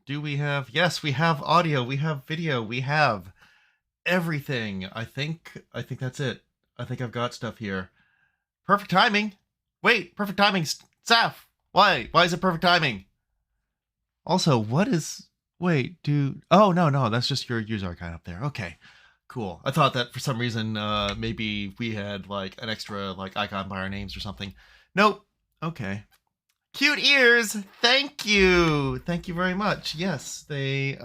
Do we have... Yes, we have audio, we have video, we have everything. I think that's it. I think I've got stuff here. Perfect timing. Wait, perfect timing. Saf, why? Why is it perfect timing? Also, what is... Wait, oh, no, that's just your user icon up there. Okay, cool. I thought that for some reason, maybe we had, like, an extra, like, icon by our names or something. Nope. Okay. Cute ears! Thank you! Thank you very much. Yes, they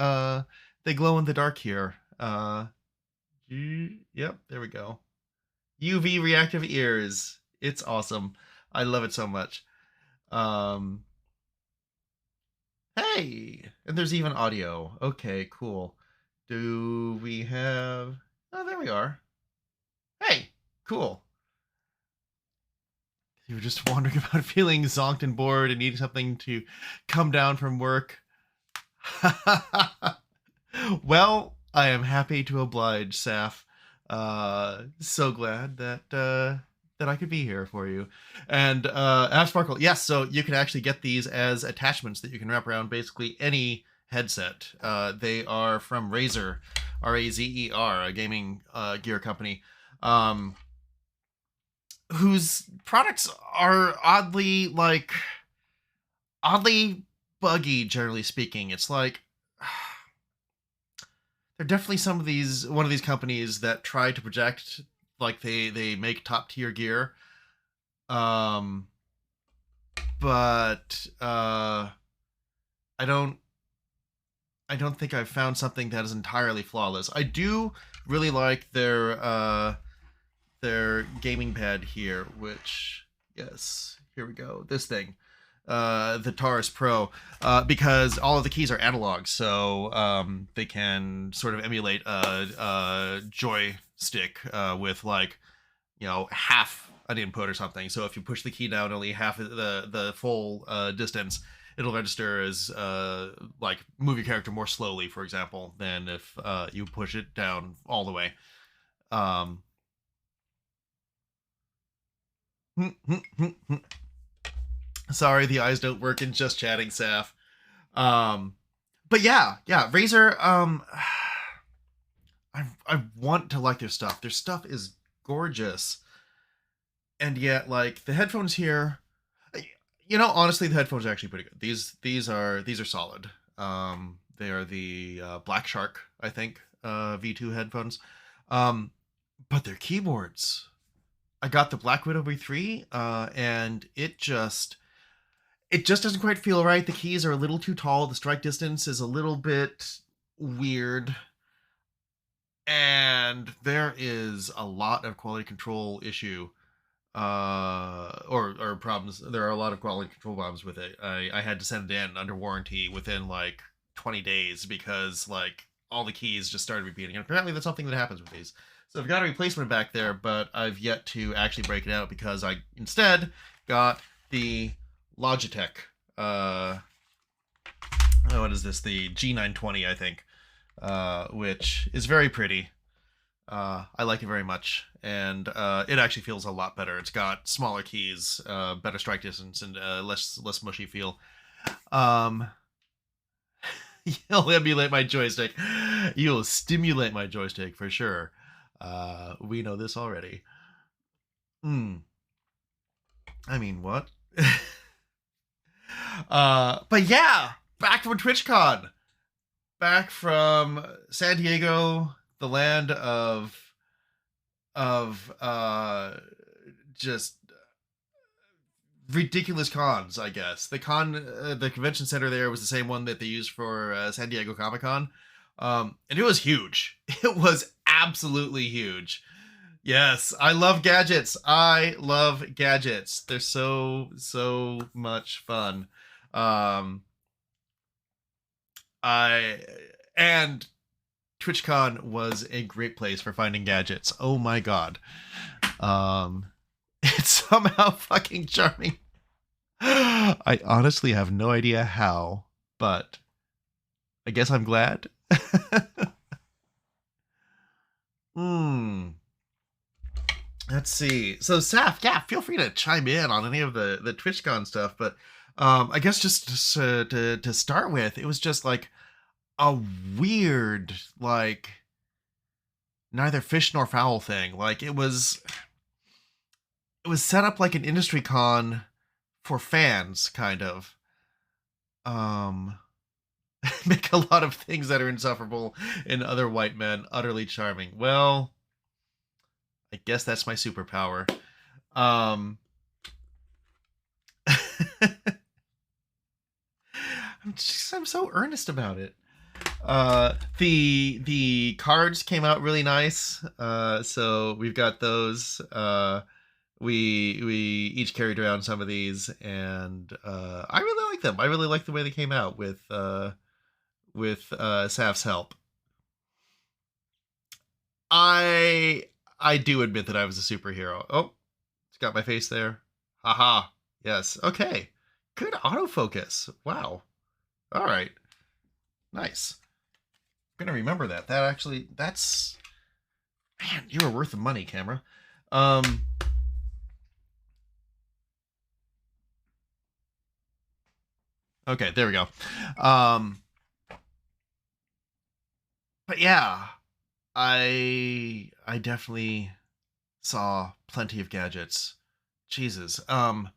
glow in the dark here. Yep, there we go. UV reactive ears. It's awesome. I love it so much. Hey! And there's even audio. Okay, cool. Do we have... Oh, there we are. Hey! Cool. You were just wondering about feeling zonked and bored and needing something to come down from work. Well, I am happy to oblige, Saf. So glad that I could be here for you. And Sparkle, yes, so you can actually get these as attachments that you can wrap around basically any headset. They are from Razer, R-A-Z-E-R, a gaming gear company, whose products are oddly buggy, generally speaking. It's like... They're definitely one of these companies that try to project like they make top tier gear. But I don't think I've found something that is entirely flawless. I do really like their gaming pad here, which, yes, here we go. This thing. The Taurus Pro, because all of the keys are analog, so they can sort of emulate a joystick with, like, you know, half an input or something. So if you push the key down only half the full distance, it'll register as like move your character more slowly, for example, than if you push it down all the way. Sorry, the eyes don't work in just chatting, Saf. But yeah, Razer, I want to like their stuff. Their stuff is gorgeous. And yet, like, the headphones here, you know, honestly, the headphones are actually pretty good. These are solid. They are the Black Shark, I think, V2 headphones. But their keyboards, I got the Black Widow V3, and it just doesn't quite feel right. The keys are a little too tall. The strike distance is a little bit weird. And there is a lot of quality control issue or problems. There are a lot of quality control problems with it. I had to send it in under warranty within like 20 days because like all the keys just started repeating. And apparently that's something that happens with these. So I've got a replacement back there, but I've yet to actually break it out because I instead got the Logitech, what is this? The G920, I think, which is very pretty. I like it very much, and it actually feels a lot better. It's got smaller keys, better strike distance, and less mushy feel. You'll emulate my joystick. You'll stimulate my joystick for sure. We know this already. I mean, what? But yeah, back from TwitchCon, back from San Diego, the land of just ridiculous cons, I guess. The convention center there was the same one that they used for San Diego Comic-Con, and it was huge. It was absolutely huge. Yes, I love gadgets. I love gadgets. They're so much fun. And TwitchCon was a great place for finding gadgets. Oh my god. It's somehow fucking charming. I honestly have no idea how, but I guess I'm glad. Let's see. So Saf, yeah, feel free to chime in on any of the TwitchCon stuff, but I guess just to start with, it was just like a weird, like, neither fish nor fowl thing. Like it was set up like an industry con for fans, kind of. Um, make a lot of things that are insufferable in other white men utterly charming. Well, I guess that's my superpower. Um, I'm so earnest about it. The cards came out really nice. So we've got those. We each carried around some of these, and I really like them. I really like the way they came out with Saf's help. I do admit that I was a superhero. Oh, it's got my face there. Haha. Yes. Okay. Good autofocus. Wow. All right. Nice. I'm gonna remember that. That's man, you were worth the money, camera. Okay, there we go. But yeah, I definitely saw plenty of gadgets. Jesus. I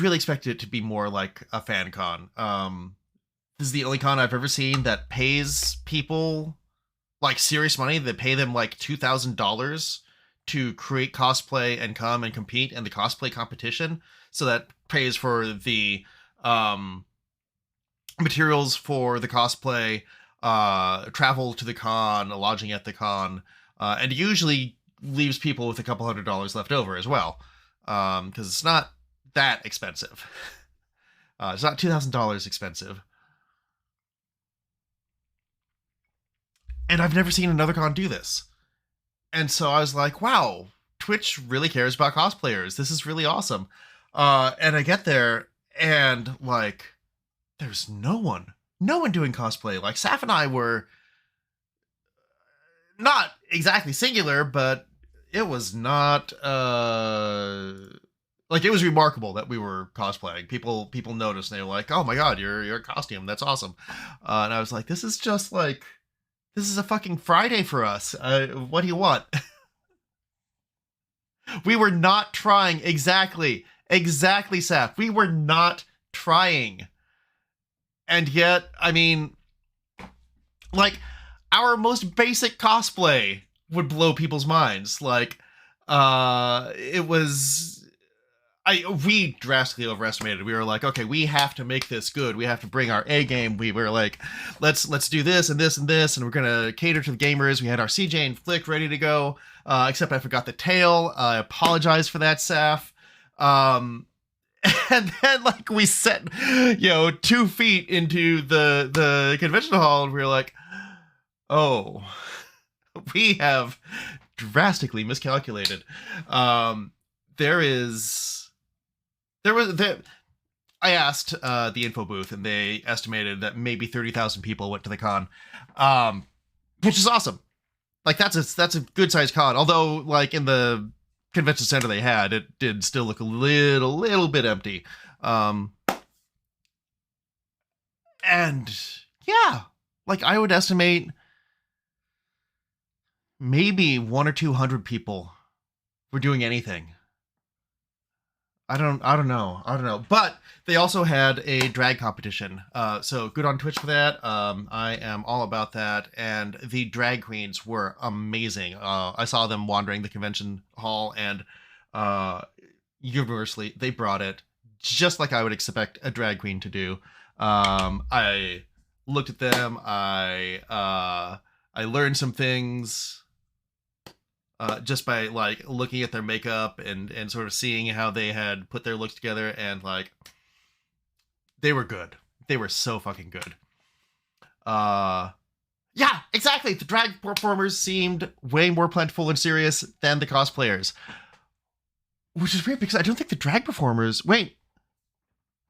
really expected it to be more like a fan con. This is the only con I've ever seen that pays people like serious money. They pay them like $2,000 to create cosplay and come and compete in the cosplay competition. So that pays for the materials for the cosplay, travel to the con, lodging at the con, and usually leaves people with a couple $100 left over as well, because it's not that expensive. It's not $2,000 expensive. And I've never seen another con do this. And so I was like, wow, Twitch really cares about cosplayers. This is really awesome. And I get there, and like, there's no one doing cosplay. Like, Saf and I were not exactly singular, but it was not like, it was remarkable that we were cosplaying. People noticed, and they were like, "Oh my god, your costume, that's awesome." And I was like, "This is just like, this is a fucking Friday for us. What do you want?" We were not trying. Exactly, Saf. We were not trying, and yet, I mean, like, our most basic cosplay would blow people's minds. Like, it was. We drastically overestimated. We were like, okay, we have to make this good. We have to bring our A game. We were like, let's do this and this and this, and we're gonna cater to the gamers. We had our CJ and Flick ready to go, except I forgot the tail. I apologize for that, Saf. And then, like, we set 2 feet into the convention hall, and we were like, oh, we have drastically miscalculated. I asked the info booth, and they estimated that maybe 30,000 people went to the con, which is awesome. Like, that's a good sized con. Although, like, in the convention center they had, it did still look a little bit empty. And yeah, like, I would estimate maybe 100 or 200 people were doing anything. I don't know. But they also had a drag competition. So good on Twitch for that. I am all about that. And the drag queens were amazing. I saw them wandering the convention hall, and universally, they brought it just like I would expect a drag queen to do. I looked at them. I learned some things. Just by, like, looking at their makeup and sort of seeing how they had put their looks together, and like, they were good. They were so fucking good. Yeah, exactly. The drag performers seemed way more plentiful and serious than the cosplayers, which is weird because I don't think the drag performers. Wait,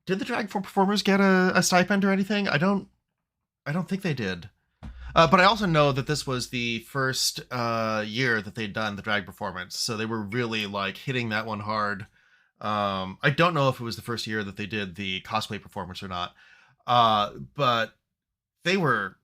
did the drag performers get a stipend or anything? I don't think they did. But I also know that this was the first year that they'd done the drag performance, so they were really, like, hitting that one hard. I don't know if it was the first year that they did the cosplay performance or not, but they were,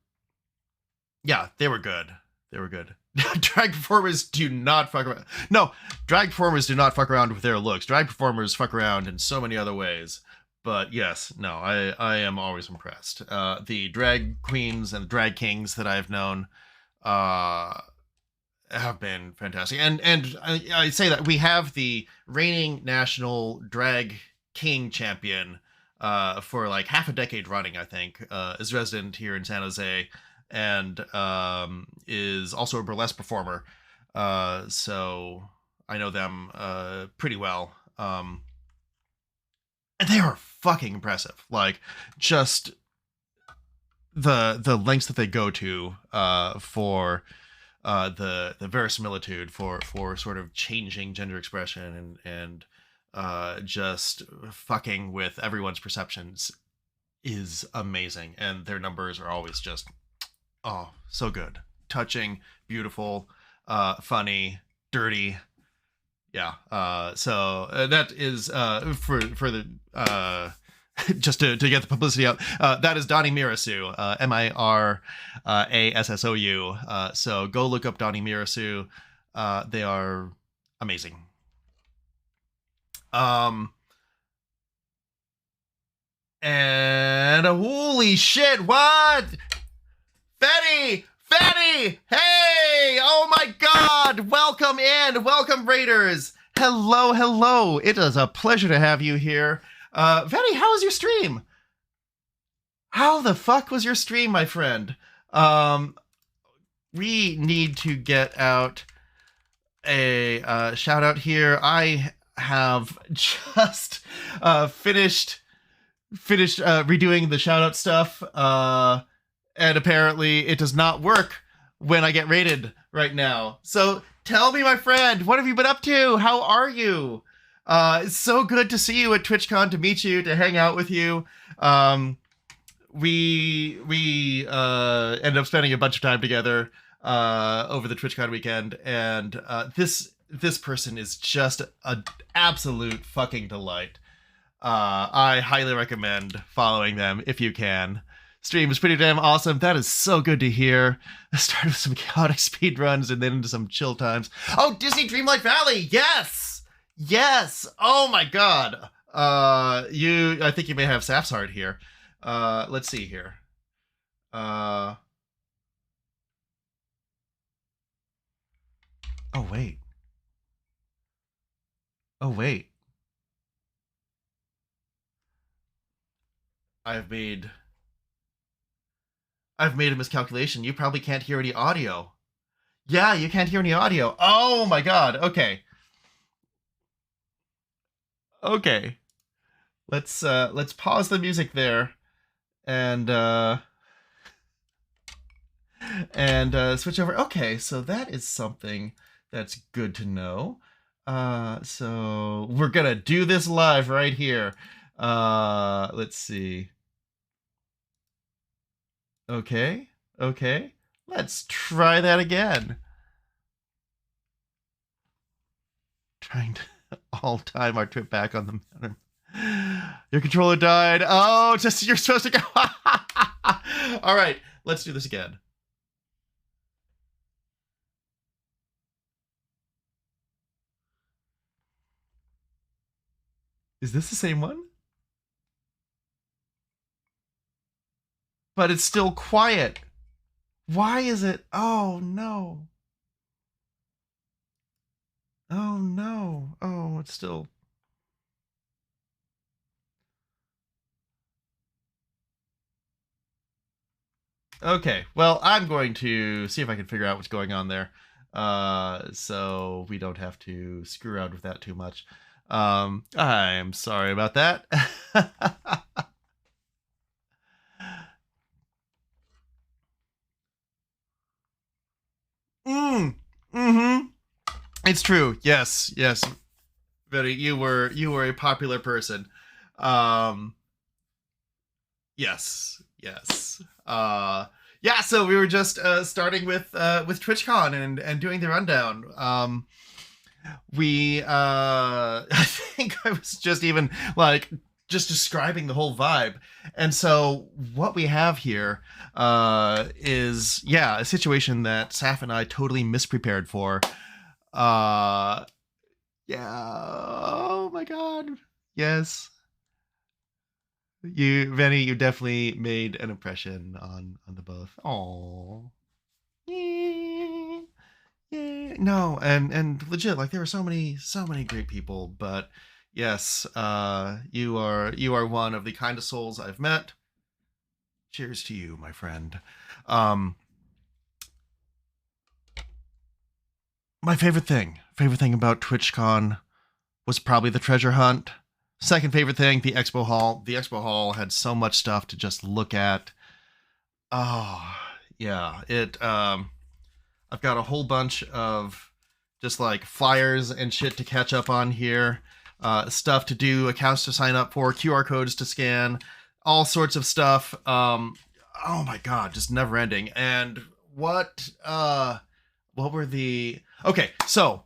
yeah, they were good. They were good. Drag performers do not fuck around. No, drag performers do not fuck around with their looks. Drag performers fuck around in so many other ways. But yes, no, I am always impressed. The drag queens and drag kings that I've known have been fantastic. And I say that we have the reigning national drag king champion for like half a decade running, I think, is resident here in San Jose, and is also a burlesque performer. So I know them pretty well. And they are fucking impressive. Like, just the lengths that they go to for the verisimilitude, for sort of changing gender expression and just fucking with everyone's perceptions is amazing. And their numbers are always just, oh, so good. Touching, beautiful, funny, dirty. Yeah. So that is for the just to get the publicity out. That is Donnie Mirasu, Mirassou. So go look up Donnie Mirasu. They are amazing. And holy shit, what? Fetty! Hey! Oh my god! Welcome in! Welcome, Raiders! Hello! It is a pleasure to have you here. Fetty, how was your stream? How the fuck was your stream, my friend? We need to get out a shout out here. I have just finished redoing the shout out stuff, and apparently it does not work when I get rated right now. So tell me, my friend, what have you been up to? How are you? It's so good to see you at TwitchCon, to meet you, to hang out with you. We ended up spending a bunch of time together over the TwitchCon weekend, and this person is just an absolute fucking delight. I highly recommend following them if you can. Stream is pretty damn awesome. That is so good to hear. I started with some chaotic speed runs and then into some chill times. Oh, Disney Dreamlight Valley! Yes! Oh my god. I think you may have Saf's heart here. Let's see here. Oh wait. I've made a miscalculation. You probably can't hear any audio. Yeah, you can't hear any audio. Oh my god. Okay. Let's pause the music there and switch over. Okay, so that is something that's good to know. So we're gonna do this live right here. Let's see. Okay. Let's try that again. Trying to all time our trip back on the mountain. Your controller died. Oh, just you're supposed to go. All right, let's do this again. Is this the same one? But it's still quiet. Why is it? Oh no. Oh, it's still. Okay, well, I'm going to see if I can figure out what's going on there, so we don't have to screw around with that too much. I'm sorry about that. It's true. Yes. Very. You were a popular person. Yes. Yeah. So we were just starting with TwitchCon and doing the rundown. I think I was just even like just describing the whole vibe. And so what we have here is a situation that Saf and I totally misprepared for. Uh oh my god. Yes. Venny, you definitely made an impression on the both. Oh. Yeah, no, and legit, like there were so many great people, but yes, you are one of the kindest souls I've met. Cheers to you, my friend. Um, my favorite thing about TwitchCon was probably the treasure hunt. Second favorite thing, the expo hall. The expo hall had so much stuff to just look at. Oh, yeah, I've got a whole bunch of just like flyers and shit to catch up on here, stuff to do, accounts to sign up for, QR codes to scan, all sorts of stuff. Oh my god, just never ending. And what were the okay? So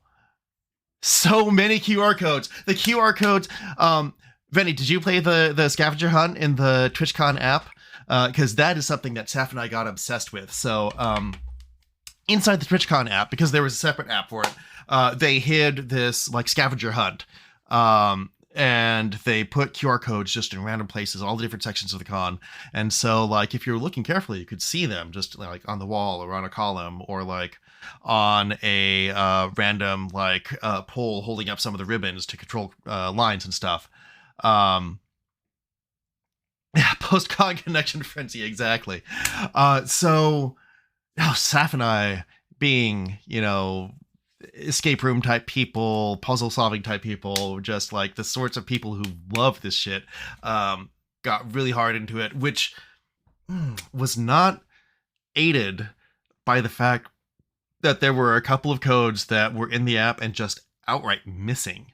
many QR codes. The QR codes. Venny, did you play the scavenger hunt in the TwitchCon app? Because that is something that Saf and I got obsessed with. So inside the TwitchCon app, because there was a separate app for it, they hid this like scavenger hunt, and they put QR codes just in random places, all the different sections of the con. And so, like, if you're looking carefully, you could see them just like on the wall or on a column or like on a random like pole holding up some of the ribbons to control lines and stuff. Yeah, post-con connection frenzy, exactly. So Saf and I, being, escape room type people, puzzle solving type people, just like the sorts of people who love this shit, got really hard into it, which was not aided by the fact that there were a couple of codes that were in the app and just outright missing.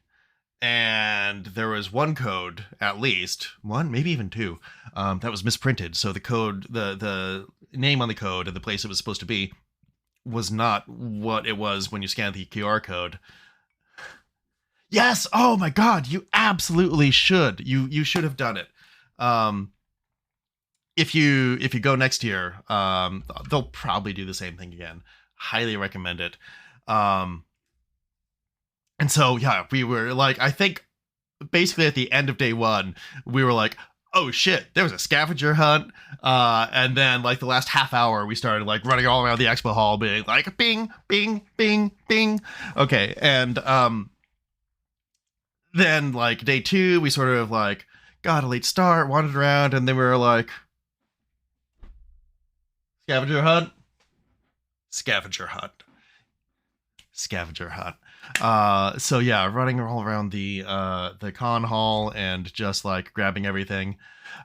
And there was one code, at least one, maybe even two, that was misprinted. So the code, the name on the code and the place it was supposed to be was not what it was when you scanned the QR code. Yes. Oh my god, you absolutely should. You should have done it. If you go next year, they'll probably do the same thing again. Highly recommend it. And so, yeah, we were like, I think basically at the end of day one, we were like, oh shit, there was a scavenger hunt. And then like the last half hour, we started like running all around the expo hall, being like, bing, bing, bing, bing. Okay. And then like day two, we sort of like got a late start, wandered around, and then we were like, scavenger hunt, scavenger hunt, scavenger hunt. So yeah, running all around the con hall and just like grabbing everything.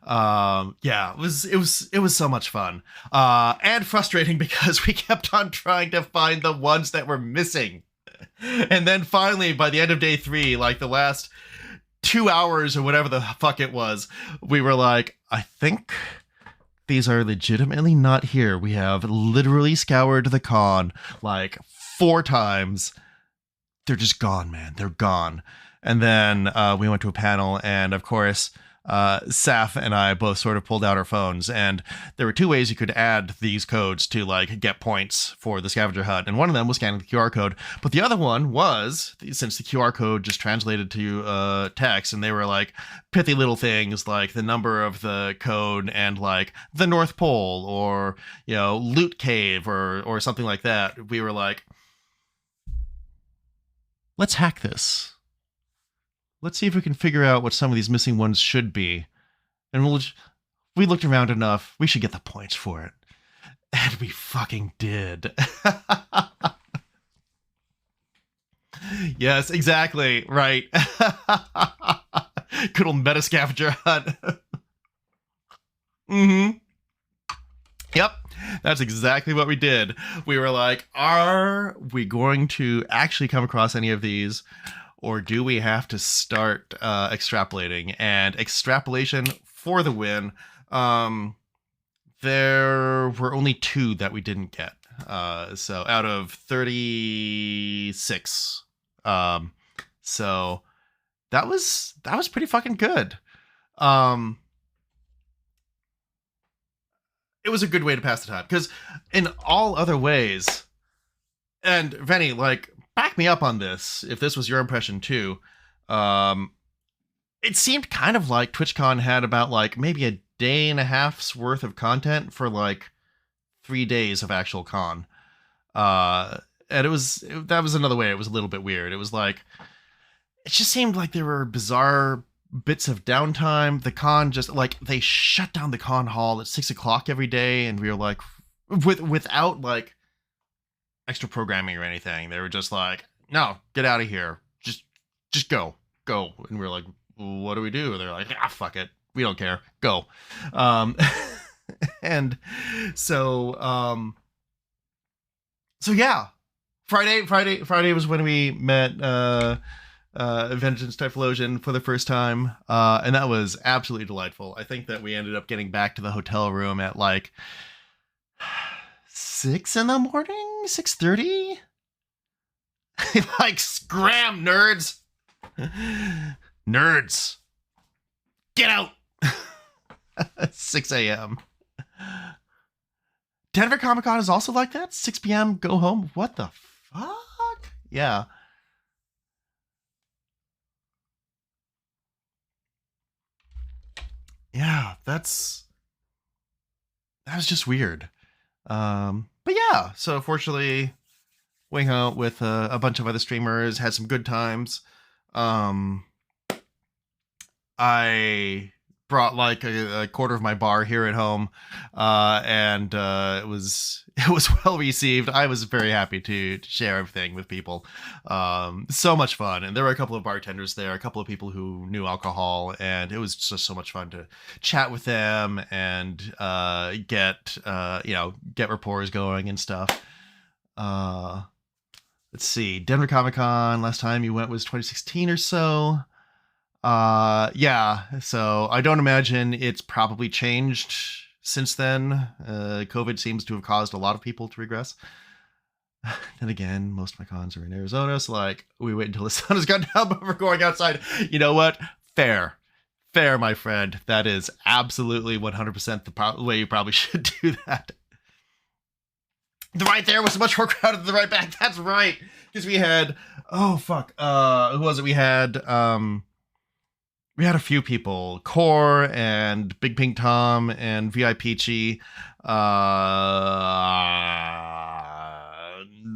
Yeah, it was so much fun. And frustrating because we kept on trying to find the ones that were missing. And then finally by the end of day 3, like the last 2 hours or whatever the fuck it was, we were like, I think these are legitimately not here. We have literally scoured the con like 4 times. They're just gone, man. They're gone. And then we went to a panel, and of course, Saf and I both sort of pulled out our phones, and there were 2 ways you could add these codes to like get points for the scavenger hunt, and one of them was scanning the QR code, but the other one was, since the QR code just translated to text, and they were like pithy little things like the number of the code and like the North Pole or Loot Cave or something like that. We were like, let's hack this. Let's see if we can figure out what some of these missing ones should be. And we looked around enough, we should get the points for it. And we fucking did. Yes, exactly. Right. Good old meta scavenger hunt. Mm-hmm. Yep. That's exactly what we did. We were like, are we going to actually come across any of these? Or do we have to start extrapolating? And extrapolation for the win. There were only 2 that we didn't get. So out of 36 So that was pretty fucking good. It was a good way to pass the time, because in all other ways, and Venny, like, back me up on this if this was your impression too. It seemed kind of like TwitchCon had about like maybe a day and a half's worth of content for like 3 days of actual con. And that was another way it was a little bit weird. It was like, it just seemed like there were bizarre bits of downtime. The con just like, they shut down the con hall at 6 o'clock every day, and we were like, without like extra programming or anything. They were just like, no, get out of here. Just go. And we were like, what do we do? They're like, fuck it. We don't care. Go. And so yeah, Friday was when we met Vengeance Typhlosion for the first time, and that was absolutely delightful. I think that we ended up getting back to the hotel room at like 6 in the morning, 6:30. Like, scram, nerds, get out. 6 a.m. Denver Comic Con is also like that. 6 p.m. go home. What the fuck? Yeah. Yeah, that was just weird. But yeah, so fortunately, went out with a bunch of other streamers, had some good times. I brought like a quarter of my bar here at home, and it was well received. I was very happy to share everything with people. So much fun, and there were a couple of bartenders there, a couple of people who knew alcohol, and it was just so much fun to chat with them and get rapport going and stuff. Let's see, Denver Comic Con last time you went was 2016 or so. Yeah, so I don't imagine it's probably changed since then. COVID seems to have caused a lot of people to regress. Then again, most of my cons are in Arizona, so like, we wait until the sun has gone down before going outside. You know what? Fair, my friend. That is absolutely 100% the way you probably should do that. The right there was much more crowded than the right back. That's right, because we had, who was it? We had a few people, Core and Big Pink Tom and VI Peachy.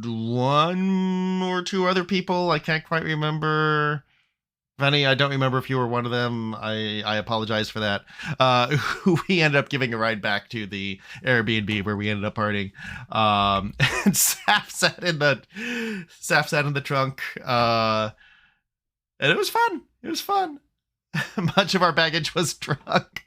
One or two other people, I can't quite remember. Venny, I don't remember if you were one of them. I apologize for that. We ended up giving a ride back to the Airbnb where we ended up partying. And Saf sat in the trunk. And it was fun. Much of our baggage was drunk.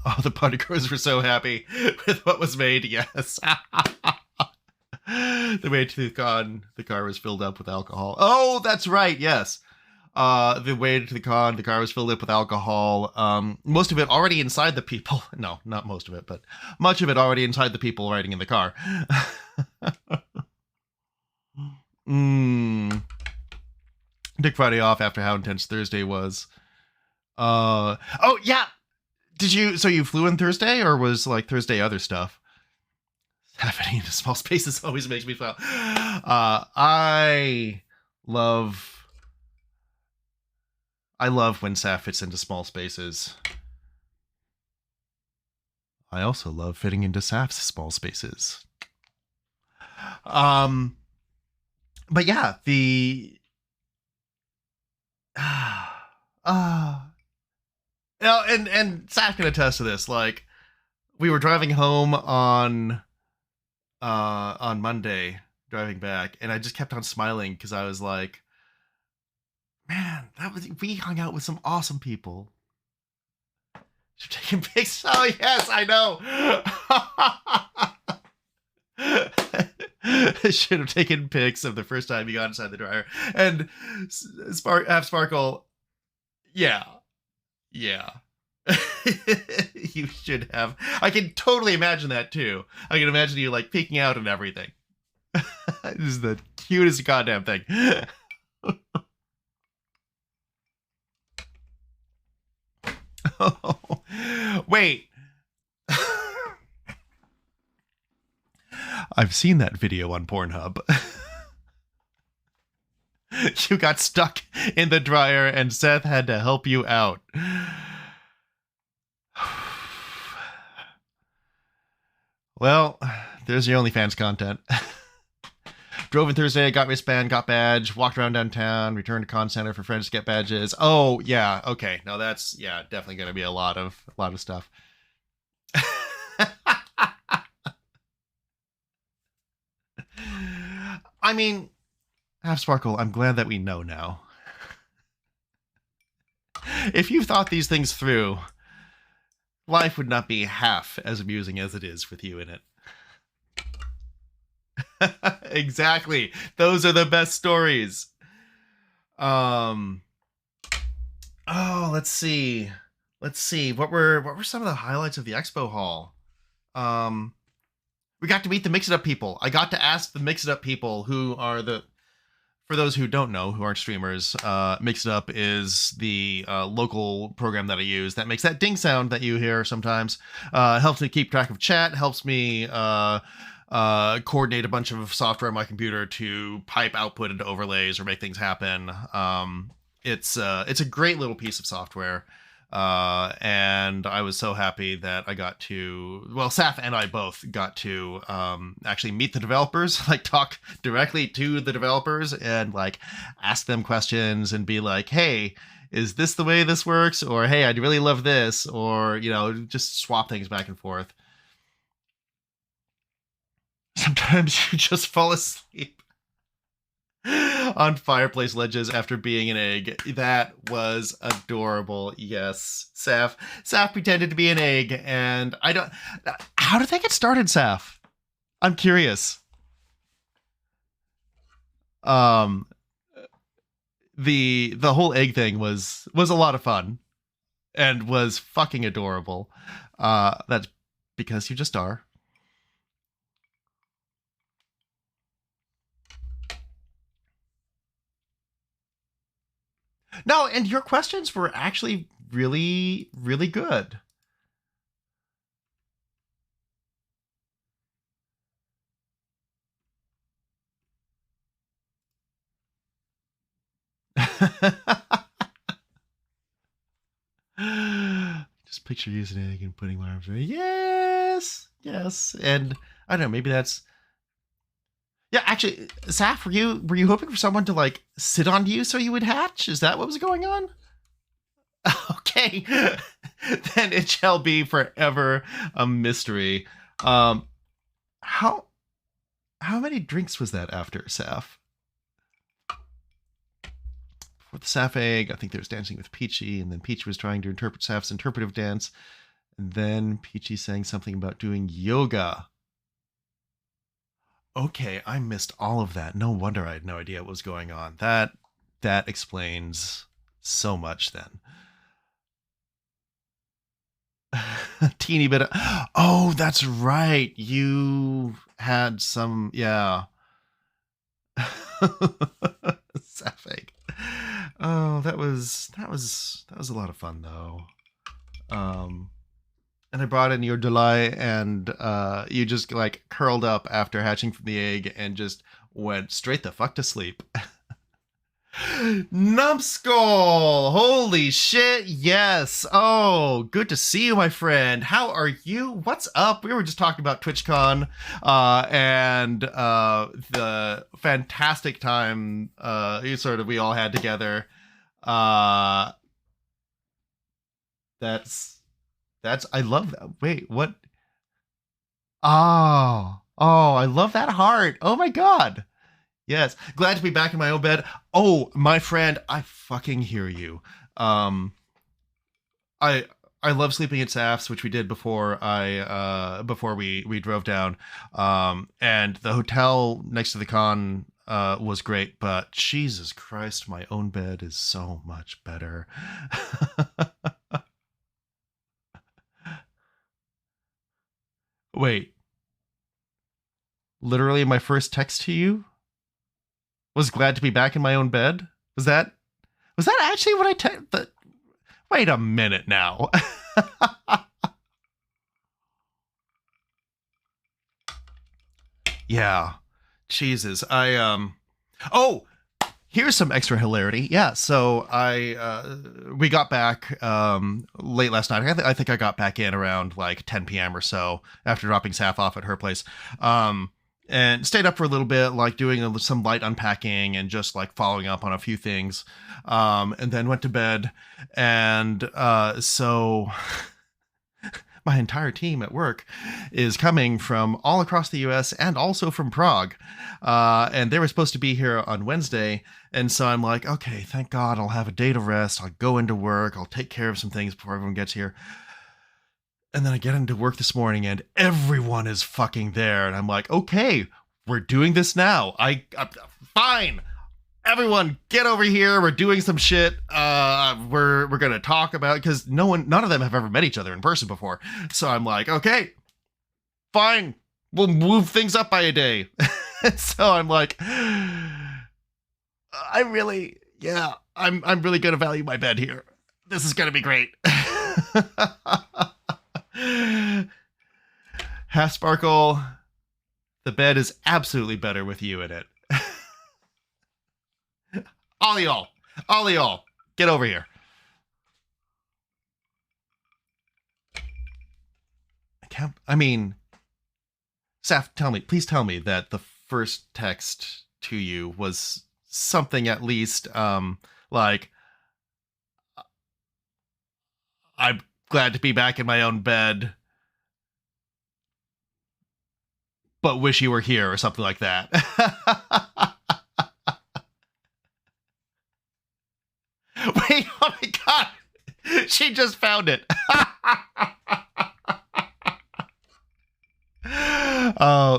Oh, the partygoers were so happy with what was made, yes. The way to the con, the car was filled up with alcohol. Oh, that's right, yes. The way to the con, the car was filled up with alcohol. Most of it already inside the people. No, not most of it, but much of it already inside the people riding in the car. Dick Friday off after how intense Thursday was. Oh yeah. So you flew in Thursday, or was like Thursday other stuff? Happening in small spaces always makes me feel. I love when Saf fits into small spaces. I also love fitting into Saf's small spaces. But yeah, and Saf can attest to this. Like, we were driving home on Monday, driving back, and I just kept on smiling because I was like, man, we hung out with some awesome people. Should have taken pics. Oh yes, I know. I should have taken pics of the first time you got inside the dryer. And Sparkle, yeah. You should have. I can totally imagine that too. I can imagine you like peeking out and everything. This is the cutest goddamn thing. Oh, wait. I've seen that video on Pornhub. You got stuck in the dryer and Seth had to help you out. Well, there's your OnlyFans content. Drove in Thursday, got wristband, got badge, walked around downtown, returned to con center for friends to get badges. Oh, yeah, okay. No, that's, yeah, definitely going to be a lot of stuff. I mean, Half Sparkle, I'm glad that we know now. If you thought these things through, life would not be half as amusing as it is with you in it. Exactly. Those are the best stories. Oh, let's see. What were some of the highlights of the expo hall? We got to meet the Mix It Up people. I got to ask the Mix It Up people who are for those who don't know, who aren't streamers, Mix It Up is the local program that I use that makes that ding sound that you hear sometimes. Helps me keep track of chat, helps me coordinate a bunch of software on my computer to pipe output into overlays or make things happen. It's a great little piece of software. And I was so happy that I got to, well, Saf and I both got to actually meet the developers, like talk directly to the developers and like ask them questions and be like, hey, is this the way this works? Or, hey, I'd really love this. Or, you know, just swap things back and forth. Sometimes you just fall asleep on fireplace ledges after being an egg. That was adorable. Yes. Saf pretended to be an egg, and I don't... How did that get started, Saf? I'm curious. The whole egg thing was a lot of fun and was fucking adorable. That's because you just are. No, and your questions were actually really, really good. Just picture using an egg and putting my arms around. Yes, and I don't know. Maybe that's. Yeah, actually, Saf, were you hoping for someone to like sit on you so you would hatch? Is that what was going on? Okay, then it shall be forever a mystery. How many drinks was that after, Saf? For the Saf egg, I think there was dancing with Peachy, and then Peachy was trying to interpret Saf's interpretive dance, and then Peachy saying something about doing yoga. Okay, I missed all of that. No wonder I had no idea what was going on. That explains so much then. Teeny bit of... Oh, that's right. You had some... Yeah. Saf. Oh, that was a lot of fun though. And I brought in your Delay, and you just like curled up after hatching from the egg and just went straight the fuck to sleep. Numbskull! Holy shit, yes. Oh, good to see you, my friend. How are you? What's up? We were just talking about TwitchCon and the fantastic time we all had together. That's I love that. Wait, what? Oh, I love that heart. Oh my god. Yes, glad to be back in my own bed. Oh, my friend, I fucking hear you. I love sleeping at Saf's, which we did before we drove down. And the hotel next to the con was great, but Jesus Christ, my own bed is so much better. Wait. Literally, my first text to you was glad to be back in my own bed? Was that actually what I texted? Wait a minute now. Yeah. Jesus. Oh, here's some extra hilarity. Yeah, so we got back late last night. I think I got back in around like 10 p.m. or so after dropping Saf off at her place. And stayed up for a little bit, like doing some light unpacking and just like following up on a few things. And then went to bed. And so my entire team at work is coming from all across the US and also from Prague. And they were supposed to be here on Wednesday. And so I'm like, okay, thank God I'll have a day to rest. I'll go into work. I'll take care of some things before everyone gets here. And then I get into work this morning and everyone is fucking there. And I'm like, okay, we're doing this now. Fine. Everyone get over here. We're doing some shit. We're going to talk about, because none of them have ever met each other in person before. So I'm like, okay, fine. We'll move things up by a day. So I'm like, I'm really going to value my bed here. This is going to be great. Half Sparkle, the bed is absolutely better with you in it. All y'all, get over here. Saf, please tell me that the first text to you was something at least, like, I'm glad to be back in my own bed, but wish you were here, or something like that. Wait, oh my God. She just found it.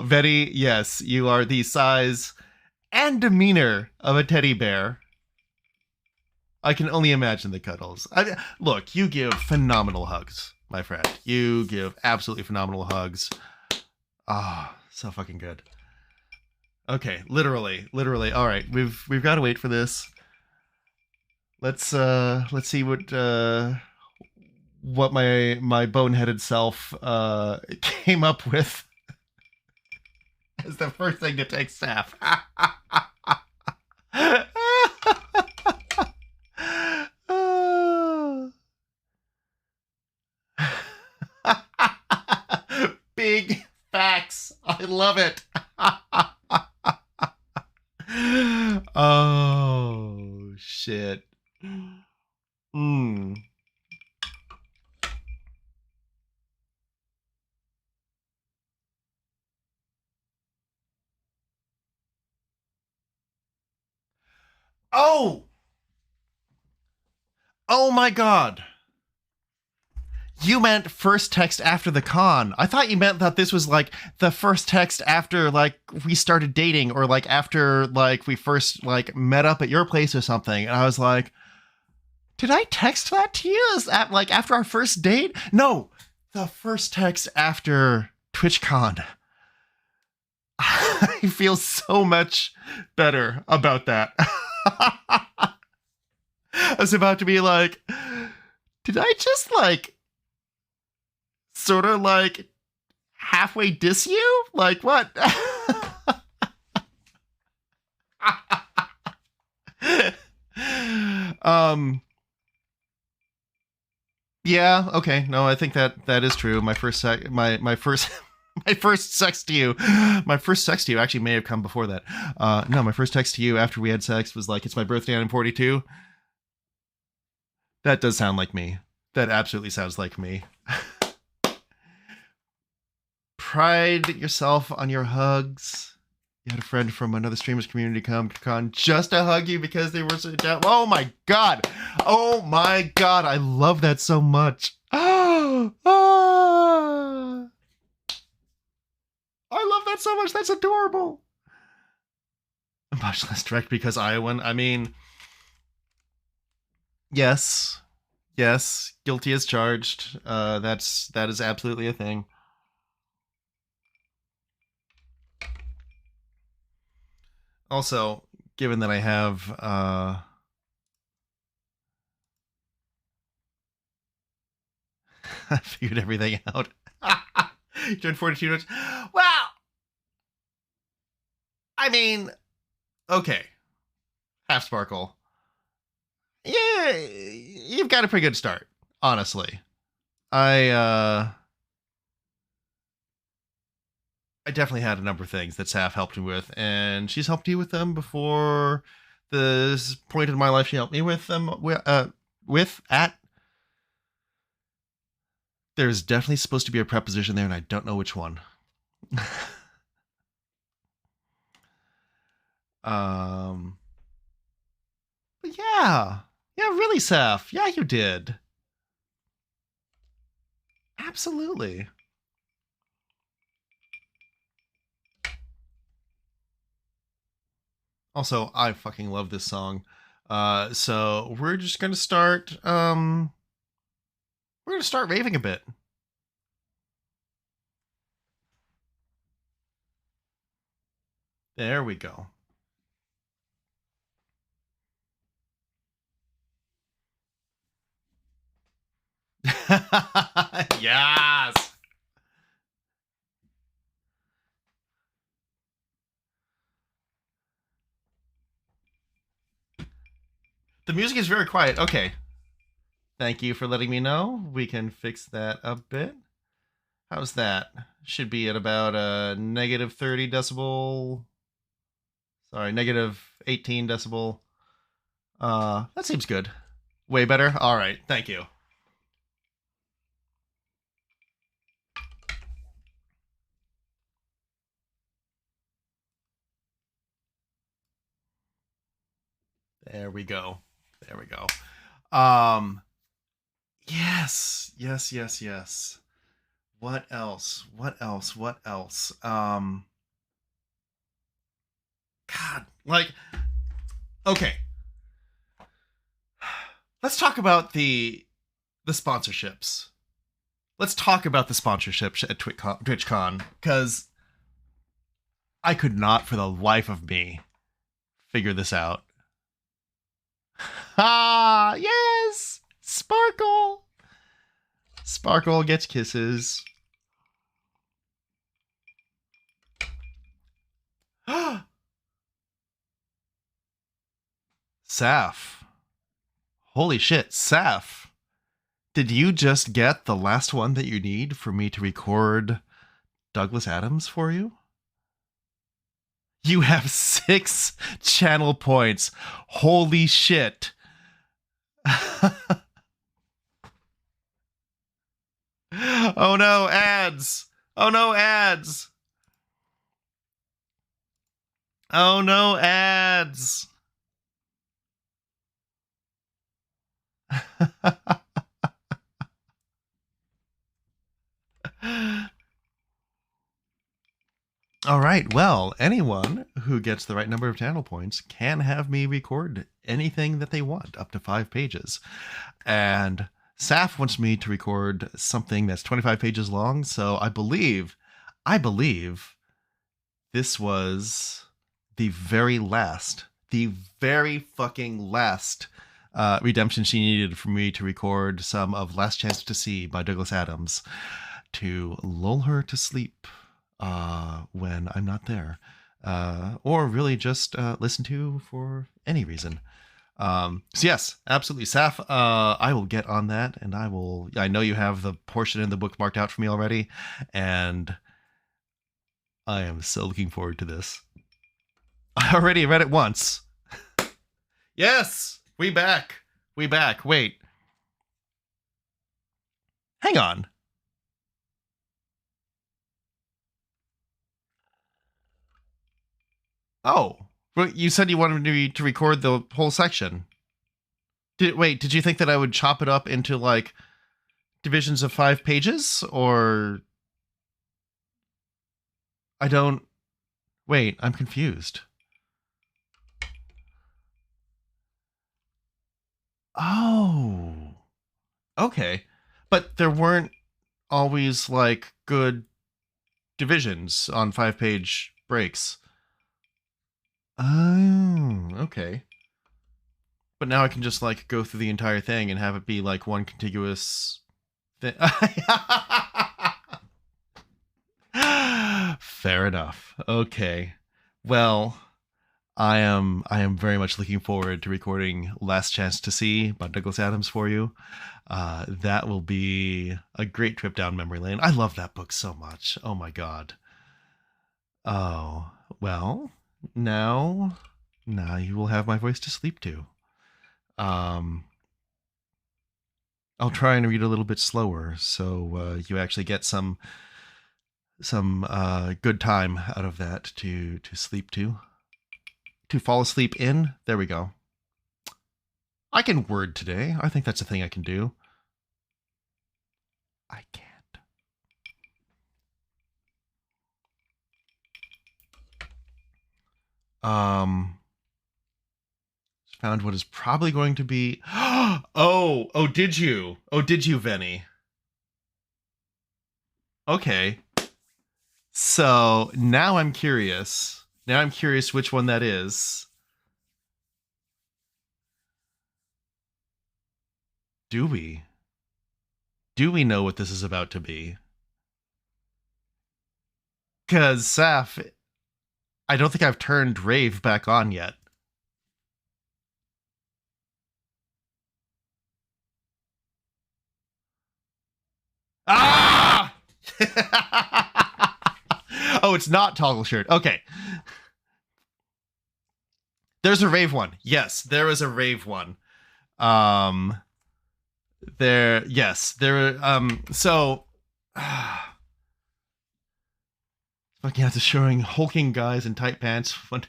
Betty, yes, you are the size and demeanor of a teddy bear. I can only imagine the cuddles. Look, you give phenomenal hugs, my friend. You give absolutely phenomenal hugs. Ah, so fucking good. Okay, literally. All right, we've got to wait for this. Let's see what my boneheaded self came up with as the first thing to take Saf. Big facts. I love it. Oh shit. Oh my God. You meant first text after the con. I thought you meant that this was like the first text after like we started dating, or like after like we first like met up at your place or something. And I was like, did I text that to you? Is that like after our first date? No, the first text after TwitchCon. I feel so much better about that. I was about to be like, did I just like sort of like halfway diss you? Like what? Yeah, okay. No, I think that is true. My first my first sex to you. My first sex to you actually may have come before that. No, my first text to you after we had sex was like, it's my birthday and I'm 42. That does sound like me. That absolutely sounds like me. Pride yourself on your hugs. You had a friend from another streamers community come to con just to hug you because they were so down. Oh my God. Oh my God. I love that so much. I love that so much. That's adorable. Much less direct because Iowan. I mean, yes, guilty as charged. That is absolutely a thing. Also, given that I have I figured everything out. Turned 42 minutes. Well, I mean, okay. Half Sparkle. Yeah, you've got a pretty good start, honestly. I definitely had a number of things that Saf helped me with, and she's helped you with them before this point in my life. She helped me with them. There's definitely supposed to be a preposition there, and I don't know which one. But yeah, really, Saf. Yeah, you did. Absolutely. Also, I fucking love this song. So we're just gonna start. We're gonna start raving a bit. There we go. Yes. The music is very quiet. Okay. Thank you for letting me know. We can fix that a bit. How's that? Should be at about a negative 30 decibel. Sorry, negative 18 decibel. That seems good. Way better? All right. Thank you. There we go. There we go. Yes. Yes, yes, yes. What else? What else? What else? God, like, okay. Let's talk about the sponsorships. Let's talk about the sponsorships at TwitchCon, because I could not for the life of me figure this out. Ah, yes! Sparkle! Sparkle gets kisses. Saf. Holy shit, Saf. Did you just get the last one that you need for me to record Douglas Adams for you? You have 6 channel points. Holy shit. Oh no, ads. Oh no, ads. Oh no, ads. All right. Well, anyone who gets the right number of channel points can have me record anything that they want, up to 5 pages. And Saf wants me to record something that's 25 pages long. So I believe this was the very fucking last redemption she needed for me to record some of Last Chance to See by Douglas Adams to lull her to sleep when I'm not there, or really just listen to for any reason. So yes, absolutely, Saf. I will get on that, and I know you have the portion in the book marked out for me already, and I am so looking forward to this. I already read it once. Yes, we back. Wait, hang on. Oh, but you said you wanted me to record the whole section. Did you think that I would chop it up into like divisions of 5 pages, or I don't? Wait, I'm confused. Oh, okay, but there weren't always like good divisions on 5-page breaks. Oh, okay. But now I can just like go through the entire thing and have it be like one contiguous thing. Fair enough. Okay. Well, I am very much looking forward to recording Last Chance to See by Douglas Adams for you. That will be a great trip down memory lane. I love that book so much. Oh my god. Oh, well, now you will have my voice to sleep to. Um I'll try and read a little bit slower so you actually get some good time out of that to sleep to fall asleep in. There we go. I can word today. I think that's a thing I can do. I can't. Found what is probably going to be. Oh, did you? Oh, did you, Venny? Okay. So now I'm curious. Now I'm curious which one that is. Do we? Do we know what this is about to be? Because, Saf, I don't think I've turned Rave back on yet. Ah! Oh, it's not toggle shirt. Okay. There's a Rave one. Yes, there is a Rave one. So fucking after showing hulking guys in tight pants, a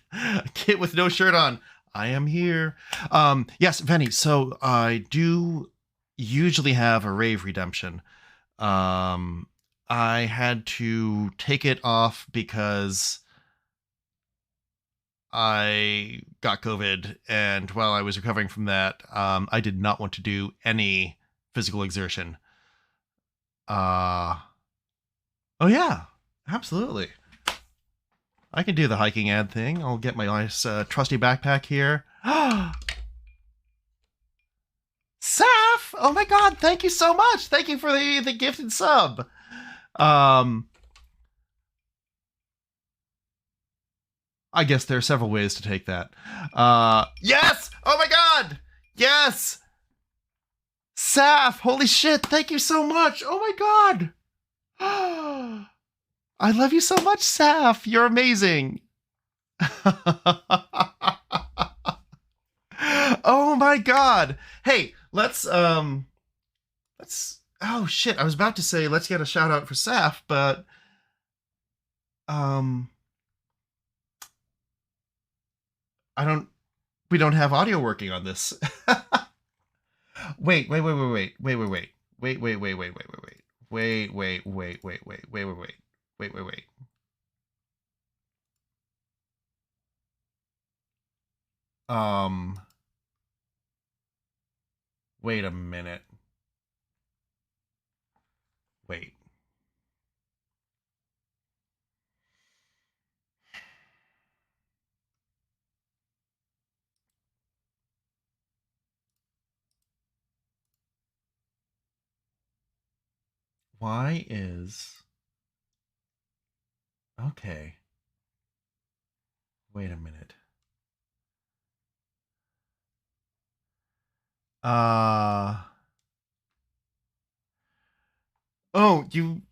kid with no shirt on. I am here. Yes, Venny. So I do usually have a Rave redemption. I had to take it off because I got COVID, and while I was recovering from that, I did not want to do any physical exertion. Oh yeah, absolutely. I can do the hiking ad thing. I'll get my nice trusty backpack here. Saf! Oh my god, thank you so much. Thank you for the gifted sub. I guess there are several ways to take that. Yes! Oh my god! Yes! Saf, holy shit, thank you so much. Oh my god. I love you so much, Saf. You're amazing. Oh my god. Hey, let's oh shit, I was about to say let's get a shout out for Saf, but we don't have audio working on this. Wait. Um, Wait a minute. Wait. Why is... Okay. Wait a minute. Oh, you...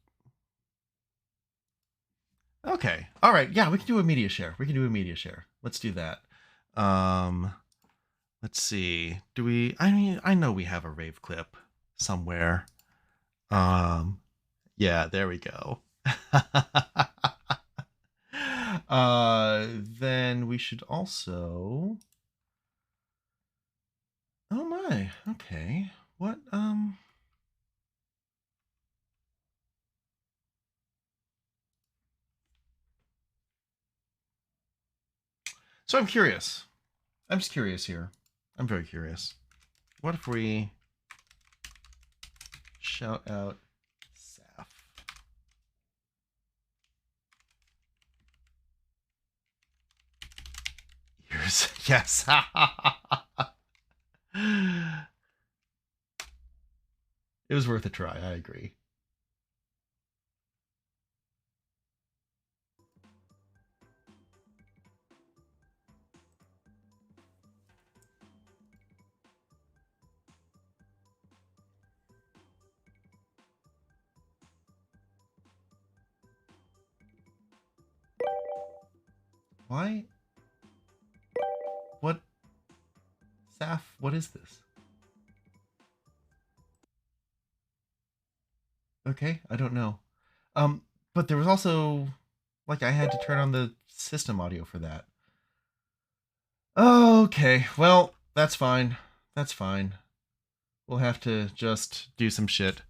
Okay. All right. Yeah, we can do a media share. Let's do that. Let's see. Do we... I mean, I know we have a rave clip somewhere. Yeah, there we go. Then we should also... Oh my, okay. What, So I'm curious. I'm just curious here. I'm very curious. What if we shout out Saf? Yes, yes. It was worth a try, I agree. Why? What? Saf, what is this? Okay, I don't know. But there was also, like, I had to turn on the system audio for that. Okay, well, that's fine. That's fine. We'll have to just do some shit.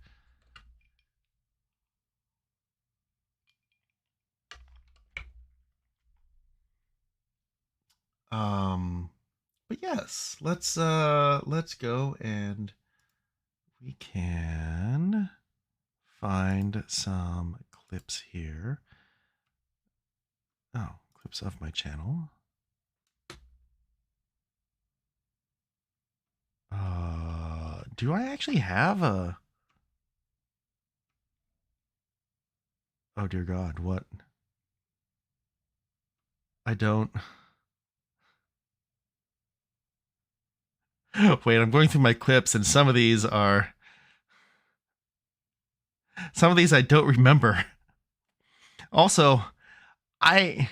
But yes, let's go and we can find some clips here. Oh, clips of my channel. Do I actually have a... Oh dear God, what? I don't... Wait, I'm going through my clips and some of these I don't remember. Also, I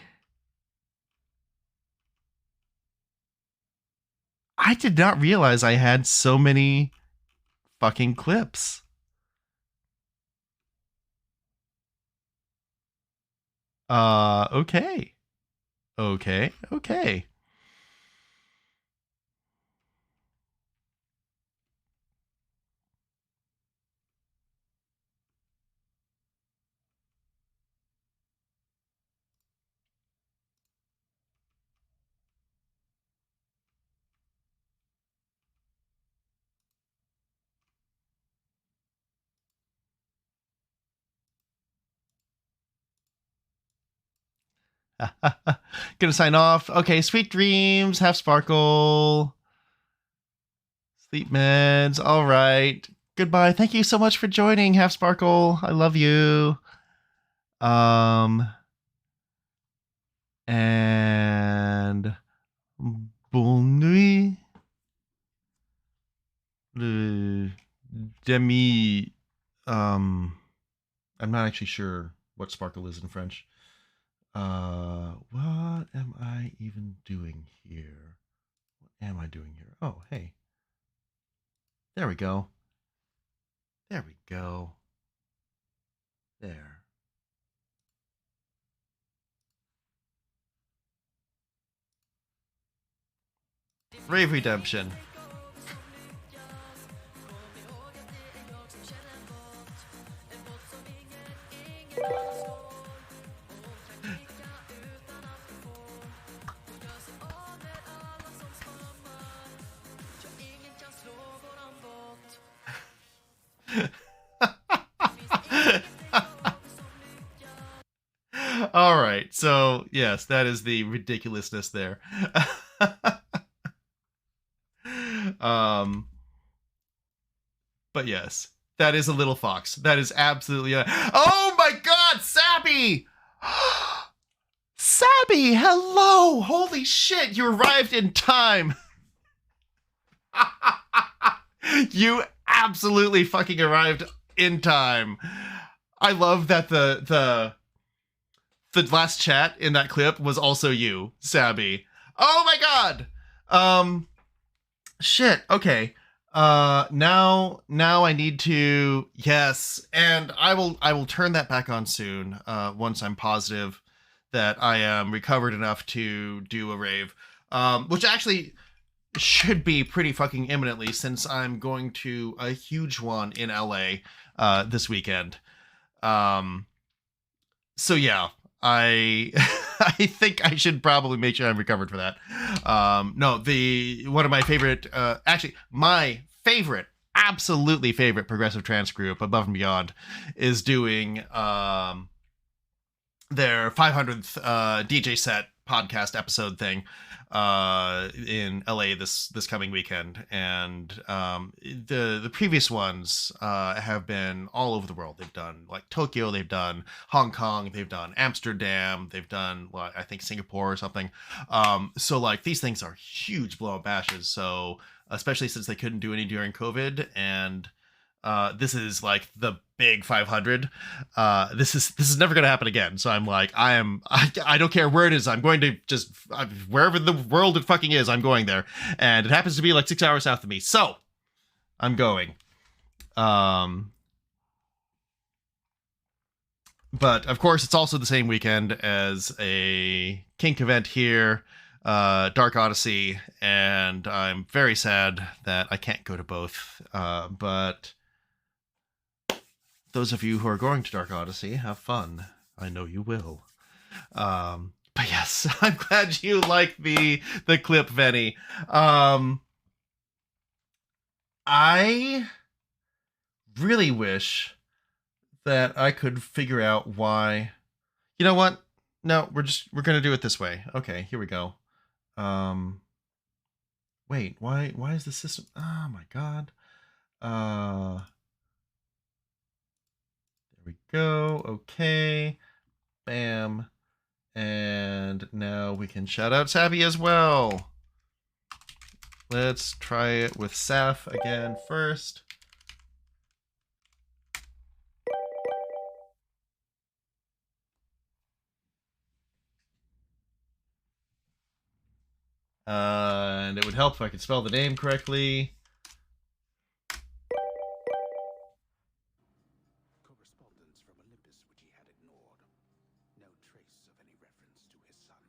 did not realize I had so many fucking clips. Okay. Okay. Gonna sign off. Okay, sweet dreams. Have sparkle. Sleep meds. All right. Goodbye. Thank you so much for joining. Have sparkle. I love you. And bonne nuit. Demi. I'm not actually sure what sparkle is in French. What am I even doing here? What am I doing here? Oh, hey. There we go. There we go. There. Rave Redemption. All right. So, yes, that is the ridiculousness there. But yes, that is a little fox. That is absolutely oh my God, Sabby! Sabby, hello! Holy shit, you arrived in time. You absolutely fucking arrived in time. I love that the last chat in that clip was also you, Sabby. Oh my God. Shit. Okay. Now I need to, yes, and I will turn that back on soon. Once I'm positive that I am recovered enough to do a rave. Which actually should be pretty fucking imminently, since I'm going to a huge one in LA this weekend. So yeah, I I think I should probably make sure I'm recovered for that. No, one of my favorite, actually my favorite, absolutely favorite progressive trance group, Above and Beyond, is doing their 500th DJ set podcast episode thing in LA this coming weekend, and the previous ones have been all over the world. They've done like Tokyo, they've done Hong Kong, they've done Amsterdam, they've done I think Singapore or something. So like these things are huge blow up bashes. So especially since they couldn't do any during COVID, and this is like the big 500. This is never going to happen again. So I'm like, I don't care where it is. I'm going to just wherever the world it fucking is, I'm going there. And it happens to be like 6 hours south of me. So I'm going. But of course, it's also the same weekend as a kink event here, Dark Odyssey, and I'm very sad that I can't go to both. But those of you who are going to Dark Odyssey, have fun. I know you will. But yes, I'm glad you like the clip, Venny. I really wish that I could figure out why. You know what? No, we're gonna do it this way. Okay, here we go. Wait, why is the system? Oh my god. There we go. Okay. Bam. And now we can shout out Savvy as well. Let's try it with Saf again first. And it would help if I could spell the name correctly. Correspondence from Olympus which he had ignored. No trace of any reference to his son.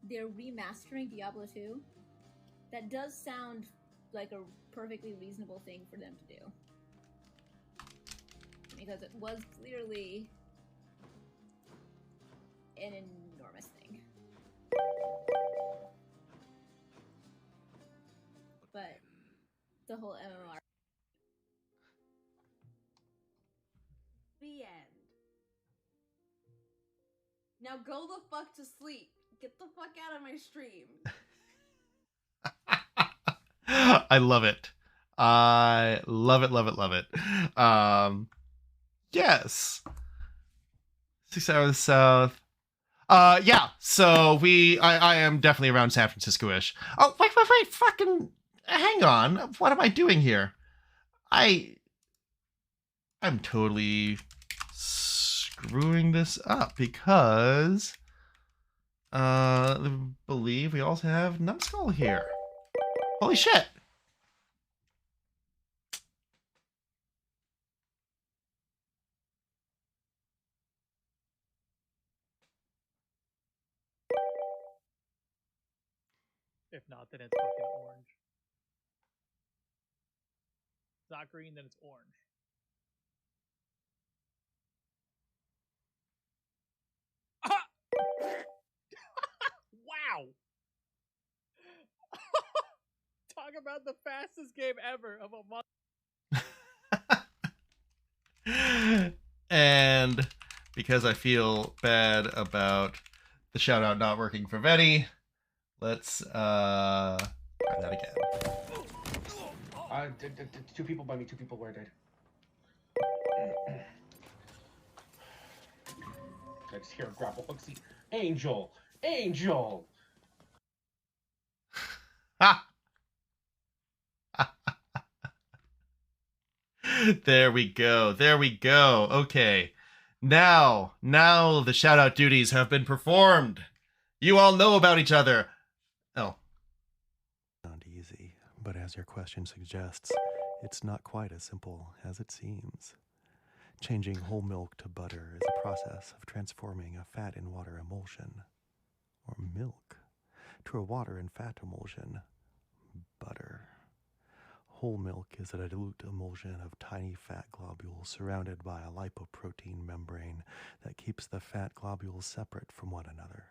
They're remastering Diablo 2. That does sound like a perfectly reasonable thing for them to do. Because it was clearly an enormous thing. But the whole MMR. The end. Now go the fuck to sleep. Get the fuck out of my stream. I love it. I love it, love it, love it. Yes. 6 hours south. Yeah, so I am definitely around San Francisco-ish. Oh, wait, fucking hang on. What am I doing here? I'm totally screwing this up because I believe we also have Numbskull here. Holy shit. If not, then it's fucking orange. It's not green, then it's orange. Ah! Wow! Talk about the fastest game ever of a month. And because I feel bad about the shout out not working for Vetty, let's try that again. Two people by me, two people where I died. I just hear a grapple hook. See, Angel! Ha! There we go. Okay. Now the shout out duties have been performed. You all know about each other. Oh. Not easy, but as your question suggests, it's not quite as simple as it seems. Changing whole milk to butter is a process of transforming a fat in water emulsion, or milk, to a water and fat emulsion, butter. Whole milk is a dilute emulsion of tiny fat globules surrounded by a lipoprotein membrane that keeps the fat globules separate from one another.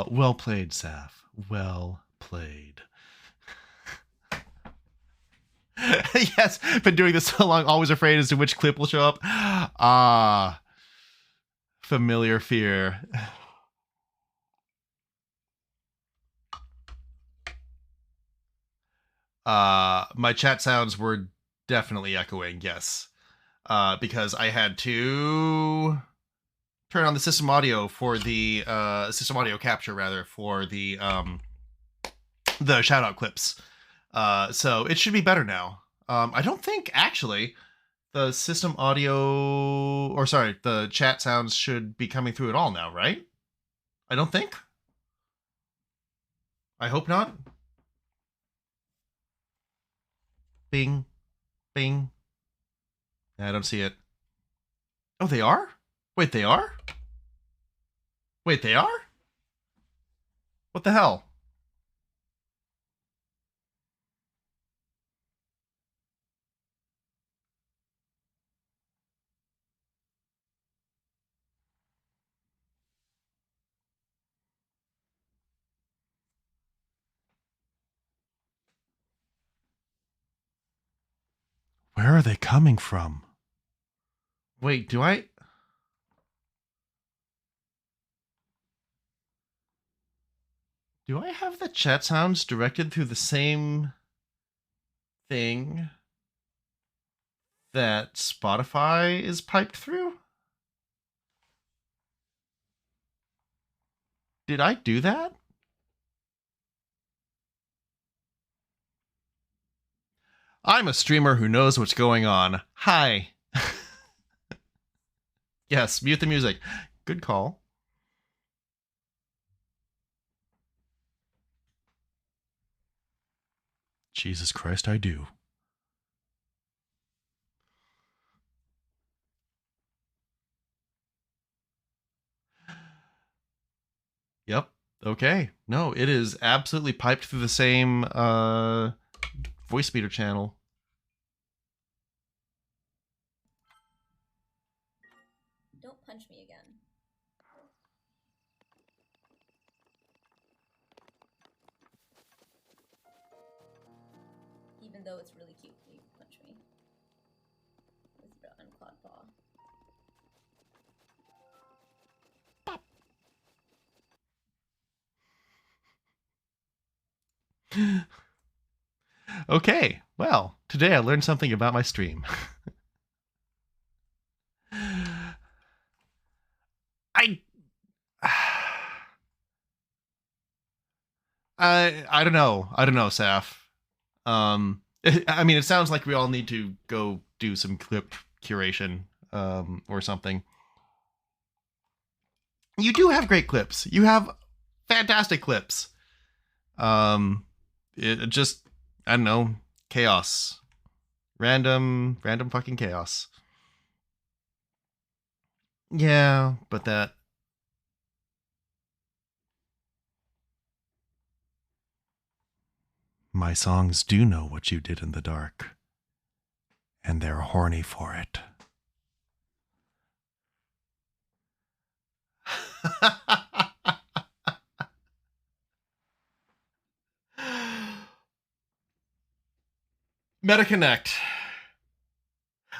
Well played, Saf. Well played. Yes, been doing this so long, always afraid as to which clip will show up. Ah, familiar fear. My chat sounds were definitely echoing, yes. Because I had to turn on the system audio for the system audio capture rather for the shout out clips. So it should be better now. I don't think actually the system audio or sorry, the chat sounds should be coming through at all now, right? I don't think. I hope not. Bing. Bing. I don't see it. Oh, they are? Wait, they are? Wait, they are? What the hell? Where are they coming from? Wait, do I have the chat sounds directed through the same thing that Spotify is piped through? Did I do that? I'm a streamer who knows what's going on. Hi. Yes, mute the music. Good call. Jesus Christ, I do. Yep. Okay. No, it is absolutely piped through the same voice meter channel. Don't punch me again. Even though it's really cute that you punch me. With your unclawed paw. Okay. Well, today I learned something about my stream. I don't know. I don't know, Saf. I mean, it sounds like we all need to go do some clip curation, or something. You do have great clips. You have fantastic clips. It just, I don't know, chaos. Random fucking chaos. Yeah, but that... My songs do know what you did in the dark, and they're horny for it. Meta Connect.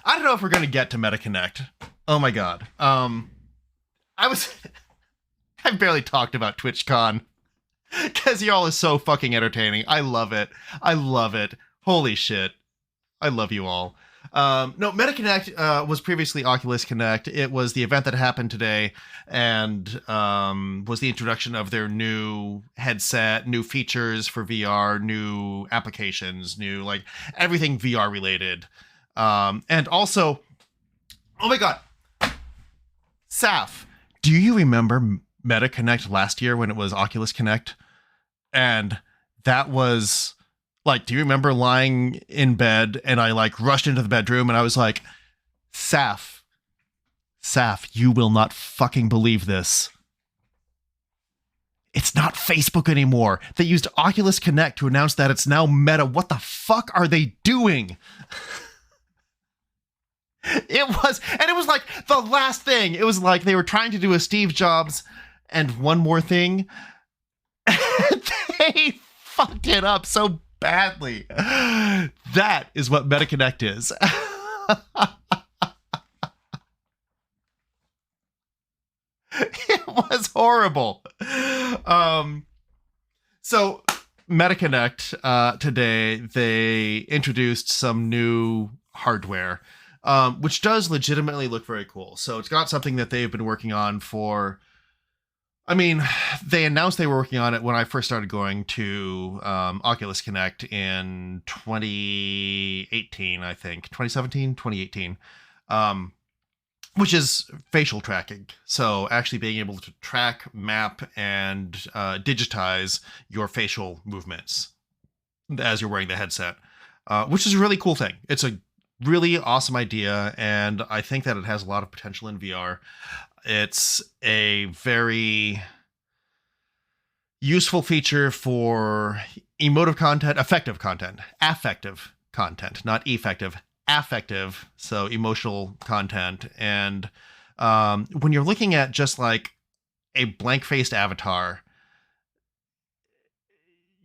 I don't know if we're gonna get to Meta Connect. Oh my god. I barely talked about TwitchCon because y'all is so fucking entertaining. I love it. I love it. Holy shit. I love you all. No, Meta Connect was previously Oculus Connect. It was the event that happened today and was the introduction of their new headset, new features for VR, new applications, new, like, everything VR related. And also, oh my god, Saf, do you remember Meta Connect last year when it was Oculus Connect? And that was... Like, do you remember lying in bed and I like rushed into the bedroom and I was like, Saf, you will not fucking believe this. It's not Facebook anymore. They used Oculus Connect to announce that it's now Meta. What the fuck are they doing? It was like the last thing. It was like they were trying to do a Steve Jobs and one more thing. They fucked it up so badly. That is what Meta Connect is. It was horrible. So Meta Connect today, they introduced some new hardware, which does legitimately look very cool. So it's got something that they've been working on for, I mean, they announced they were working on it when I first started going to Oculus Connect in 2018, I think. 2017, 2018. Which is facial tracking. So actually being able to track, map, and digitize your facial movements as you're wearing the headset, which is a really cool thing. It's a really awesome idea, and I think that it has a lot of potential in VR. It's a very useful feature for emotive content, affective content, not effective, affective, so emotional content. And when you're looking at just like a blank-faced avatar,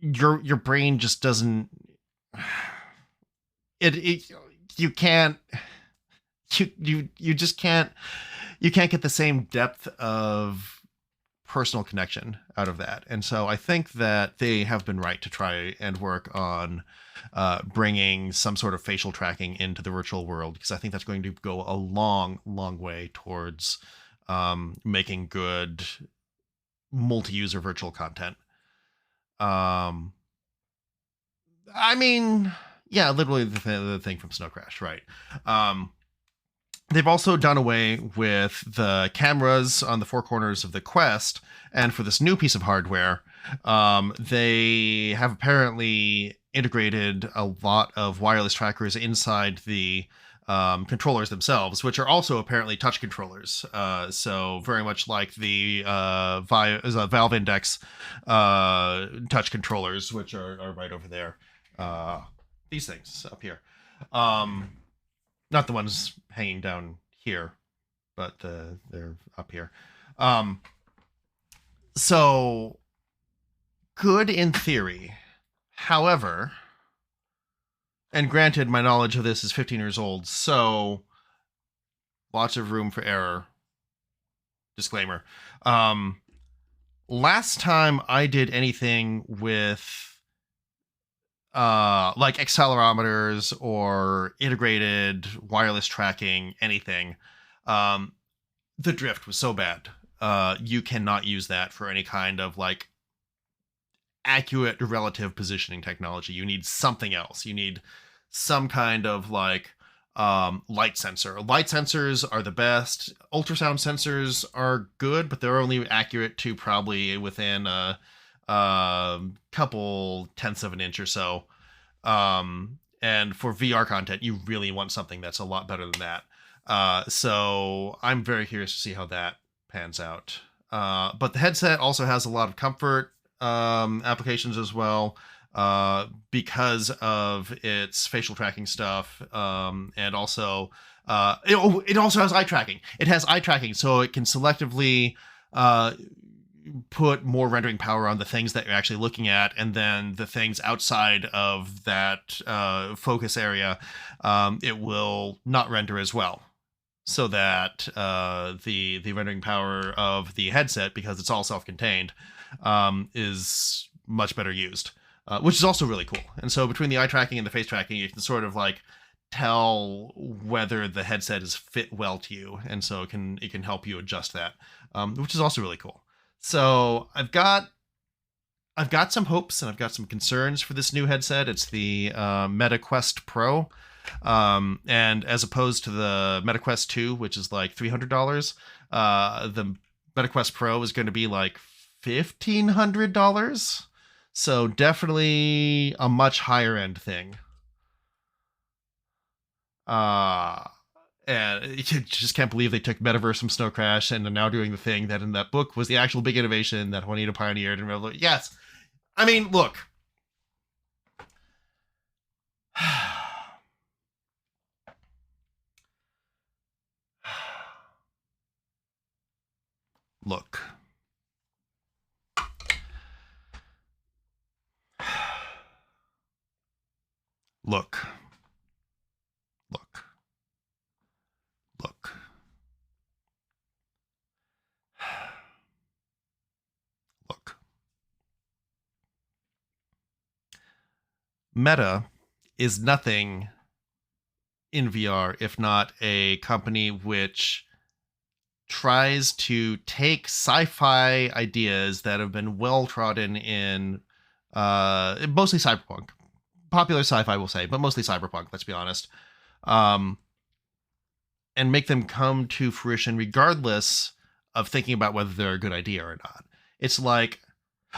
your brain just doesn't you can't you just can't get the same depth of personal connection out of that. And so I think that they have been right to try and work on bringing some sort of facial tracking into the virtual world, because I think that's going to go a long way towards making good multi-user virtual content. I mean, yeah, literally the thing from Snow Crash, right? They've also done away with the cameras on the four corners of the Quest, and for this new piece of hardware, they have apparently integrated a lot of wireless trackers inside the controllers themselves, which are also apparently touch controllers. So very much like the Valve Index touch controllers, which are right over there. These things up here. Not the ones hanging down here, but they're up here. So good in theory. However, and granted, my knowledge of this is 15 years old, so lots of room for error. Disclaimer. Last time I did anything with like accelerometers or integrated wireless tracking, anything, the drift was so bad. You cannot use that for any kind of like accurate relative positioning technology. You need something else. You need some kind of like light sensor. Light sensors are the best. Ultrasound sensors are good, but they're only accurate to probably within a couple tenths of an inch or so. And for VR content, you really want something that's a lot better than that. So I'm very curious to see how that pans out. But the headset also has a lot of comfort applications as well, because of its facial tracking stuff, and also it also has eye tracking. It has eye tracking, so it can selectively put more rendering power on the things that you're actually looking at, and then the things outside of that focus area, it will not render as well. So that the rendering power of the headset, because it's all self-contained, is much better used, which is also really cool. And so between the eye tracking and the face tracking, you can sort of like tell whether the headset is fit well to you, and so it can help you adjust that, which is also really cool. So I've got some hopes and I've got some concerns for this new headset. It's the Meta Quest Pro. And as opposed to the Meta Quest 2, which is like $300, the Meta Quest Pro is going to be like $1,500. So definitely a much higher end thing. And you just can't believe they took Metaverse from Snow Crash and are now doing the thing that in that book was the actual big innovation that Juanita pioneered and revolution. Yes. I mean, look. Look. Look. Meta is nothing in VR if not a company which tries to take sci-fi ideas that have been well trodden in mostly cyberpunk, popular sci-fi we'll say, but mostly cyberpunk, let's be honest, and make them come to fruition regardless of thinking about whether they're a good idea or not. It's like,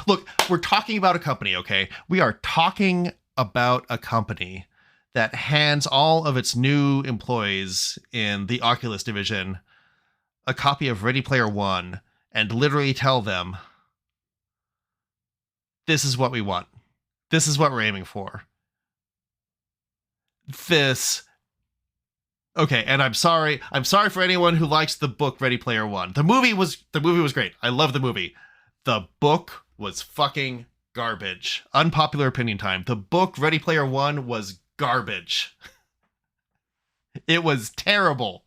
look, we're talking about a company, okay? We are talking about a company that hands all of its new employees in the Oculus division a copy of Ready Player One and literally tell them, this is what we want. This is what we're aiming for. Okay, and I'm sorry for anyone who likes the book Ready Player One. The movie was great. I love the movie. The book was fucking garbage. Unpopular opinion time. The book Ready Player One was garbage. It was terrible.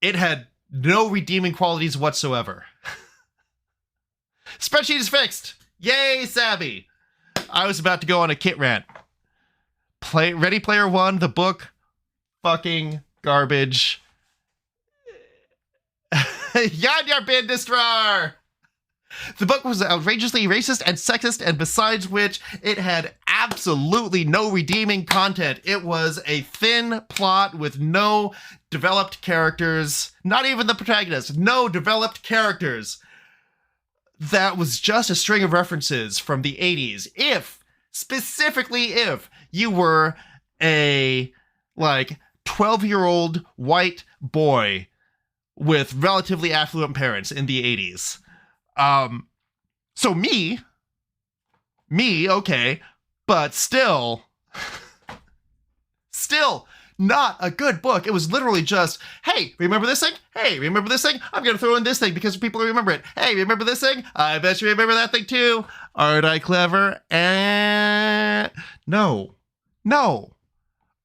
It had no redeeming qualities whatsoever. Spreadsheet is fixed. Yay, Sabby. I was about to go on a kit rant. Ready Player One, the book, fucking garbage. Yanya Bindistrar! The book was outrageously racist and sexist, and besides which, it had absolutely no redeeming content. It was a thin plot with no developed characters, not even the protagonist, no developed characters. That was just a string of references from the 80s. Specifically if you were a, 12-year-old white boy with relatively affluent parents in the 80s. So me, okay, but still not a good book. It was literally just, hey, remember this thing? Hey, remember this thing? I'm going to throw in this thing because people remember it. Hey, remember this thing? I bet you remember that thing too. Aren't I clever? No.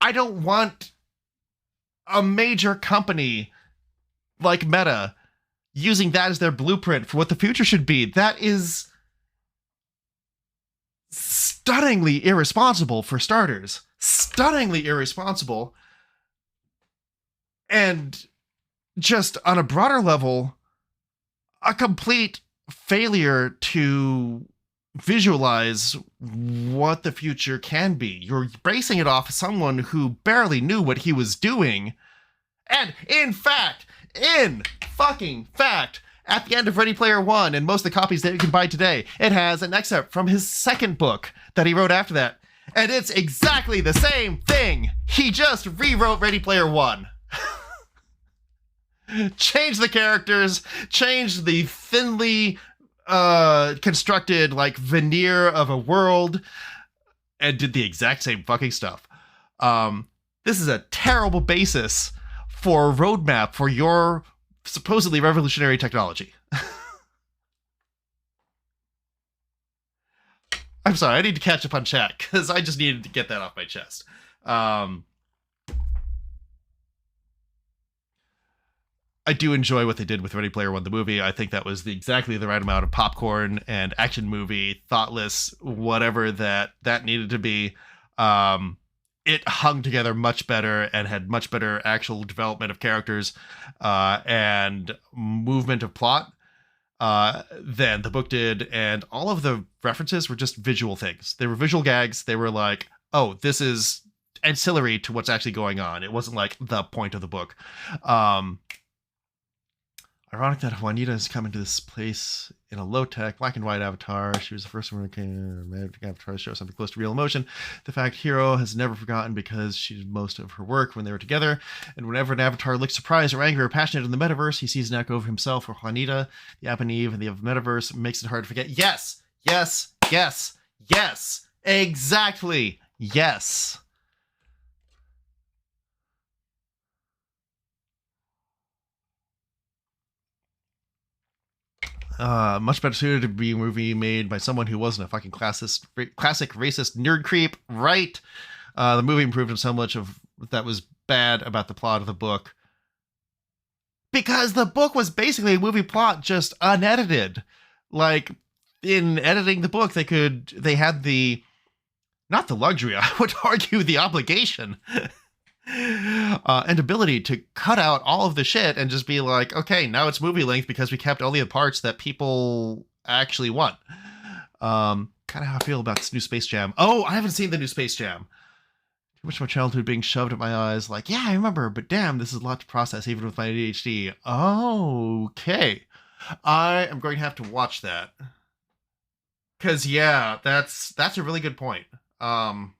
I don't want a major company like Meta using that as their blueprint for what the future should be. That is stunningly irresponsible, for starters. Stunningly irresponsible. And just on a broader level, a complete failure to visualize what the future can be. You're basing it off someone who barely knew what he was doing. And in fucking fact, at the end of Ready Player One and most of the copies that you can buy today, it has an excerpt from his second book that he wrote after that. And it's exactly the same thing. He just rewrote Ready Player One. Changed the characters, changed the thinly constructed veneer of a world, and did the exact same fucking stuff. This is a terrible basis for a roadmap for your supposedly revolutionary technology. I'm sorry, I need to catch up on chat because I just needed to get that off my chest. I do enjoy what they did with Ready Player One, the movie. I think that was exactly the right amount of popcorn and action movie, thoughtless, whatever that needed to be. It hung together much better and had much better actual development of characters and movement of plot than the book did. And all of the references were just visual things. They were visual gags. They were like, oh, this is ancillary to what's actually going on. It wasn't like the point of the book. Ironic that Juanita has come into this place in a low-tech, black and white avatar. She was the first one who came in magic avatar to show something close to real emotion. The fact Hero has never forgotten because she did most of her work when they were together. And whenever an avatar looks surprised or angry or passionate in the metaverse, he sees an echo of himself or Juanita. The App and Eve and the metaverse makes it hard to forget. Yes! Exactly! Yes! Much better suited to be a movie made by someone who wasn't a fucking classic racist nerd creep, right? The movie improved on so much of that was bad about the plot of the book. Because the book was basically a movie plot, just unedited. In editing the book, they had the not the luxury, I would argue the obligation and ability to cut out all of the shit and just be like, okay, now it's movie length because we kept only the parts that people actually want. Kind of how I feel about this new Space Jam. Oh, I haven't seen the new Space Jam. Too much of my childhood being shoved at my eyes. Like, yeah, I remember, but damn, this is a lot to process even with my ADHD. Okay. I am going to have to watch that. Because, yeah, that's a really good point. Now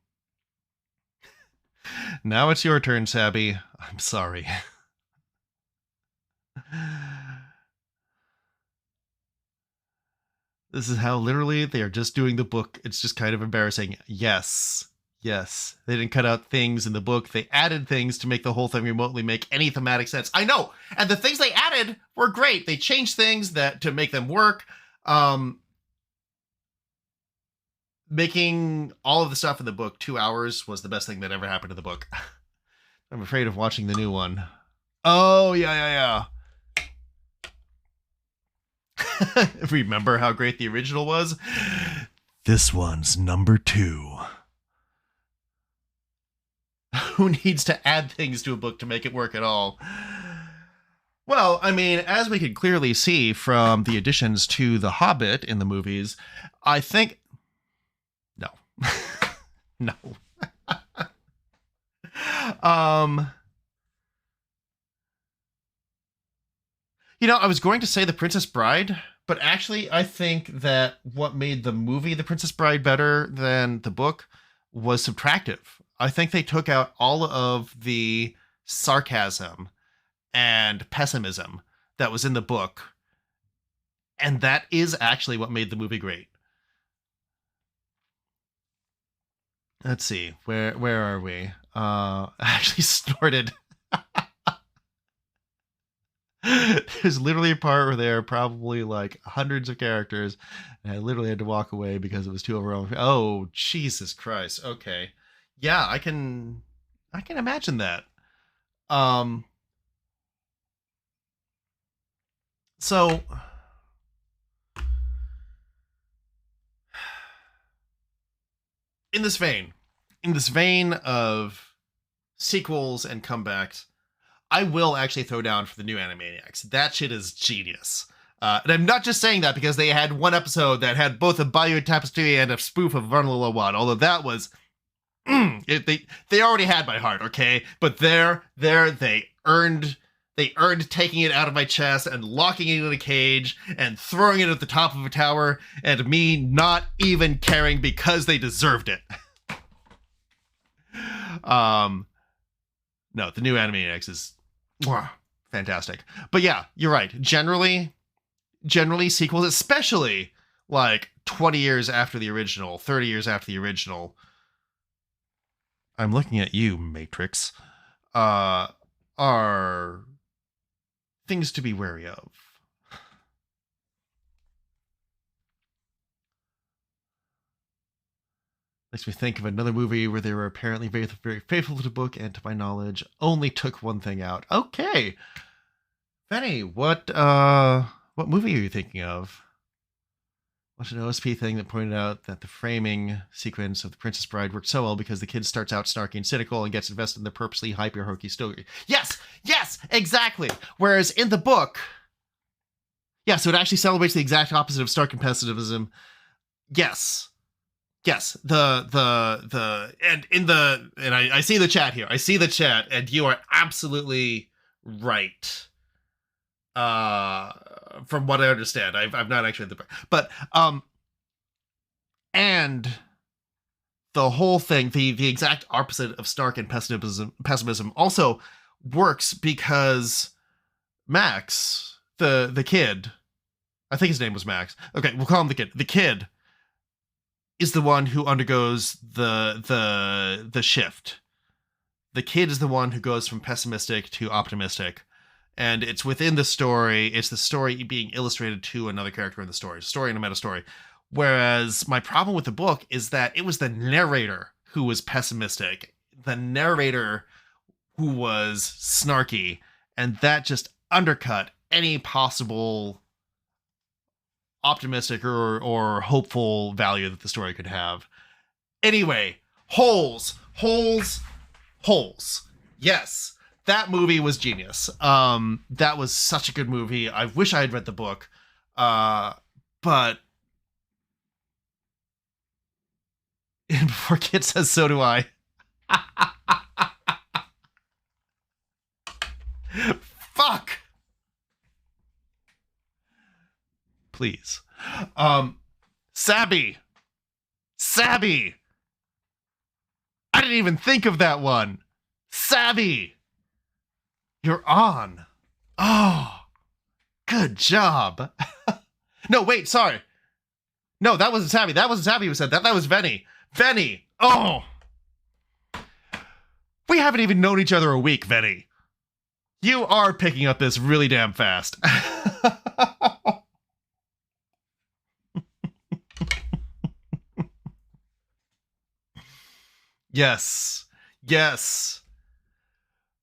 it's your turn, Sabby. I'm sorry. This is how literally they are just doing the book. It's just kind of embarrassing. Yes. Yes. They didn't cut out things in the book. They added things to make the whole thing remotely make any thematic sense. I know. And the things they added were great. They changed things that to make them work. Making all of the stuff in the book 2 hours was the best thing that ever happened to the book. I'm afraid of watching the new one. Oh, yeah. Remember how great the original was? This one's number 2. Who needs to add things to a book to make it work at all? Well, I mean, as we can clearly see from the additions to The Hobbit in the movies, I think... No. No. You know, I was going to say The Princess Bride, but actually I think that what made the movie The Princess Bride better than the book was subtractive. I think they took out all of the sarcasm and pessimism that was in the book, and that is actually what made the movie great. Let's see, where are we? I actually snorted. There's literally a part where there are probably like hundreds of characters, and I literally had to walk away because it was too overwhelming. Oh, Jesus Christ. Okay. Yeah, I can imagine that. So in this vein of sequels and comebacks, I will actually throw down for the new Animaniacs. That shit is genius. And I'm not just saying that because they had one episode that had both a Bayou Tapestry and a spoof of Run Lola One, although that was... they already had my heart, okay? But they earned taking it out of my chest and locking it in a cage and throwing it at the top of a tower and me not even caring because they deserved it. No, the new Animaniacs is fantastic. But yeah, you're right. Generally sequels, especially like 20 years after the original, 30 years after the original. I'm looking at you, Matrix. Are things to be wary of. Makes me think of another movie where they were apparently very, very faithful to the book and, to my knowledge, only took one thing out. Okay. Benny, what movie are you thinking of? Watched an OSP thing that pointed out that the framing sequence of The Princess Bride worked so well because the kid starts out snarky and cynical and gets invested in the purposely hyper-hokey story. Yes, exactly. Whereas in the book, yeah, so it actually celebrates the exact opposite of stark and pessimism. Yes, I see the chat here. I see the chat, and you are absolutely right. From what I understand, I've not actually read the book, but and the whole thing, the exact opposite of stark and pessimism also works because Max, the kid, I think his name was Max. Okay, we'll call him the kid. The kid is the one who undergoes the shift. The kid is the one who goes from pessimistic to optimistic. And it's within the story, it's the story being illustrated to another character in the story and a meta story. Whereas my problem with the book is that it was the narrator who was pessimistic, the narrator who was snarky, and that just undercut any possible optimistic or hopeful value that the story could have. Anyway, Holes. Yes, that movie was genius. That was such a good movie. I wish I had read the book. But and before Kit says so do I. Fuck. Please. Sabby. I didn't even think of that one. Sabby. You're on. Oh. Good job. No, wait, sorry. No, that wasn't Sabby. That wasn't Sabby who said that. That was Venny. Venny. Oh. We haven't even known each other a week, Venny. You are picking up this really damn fast. Yes.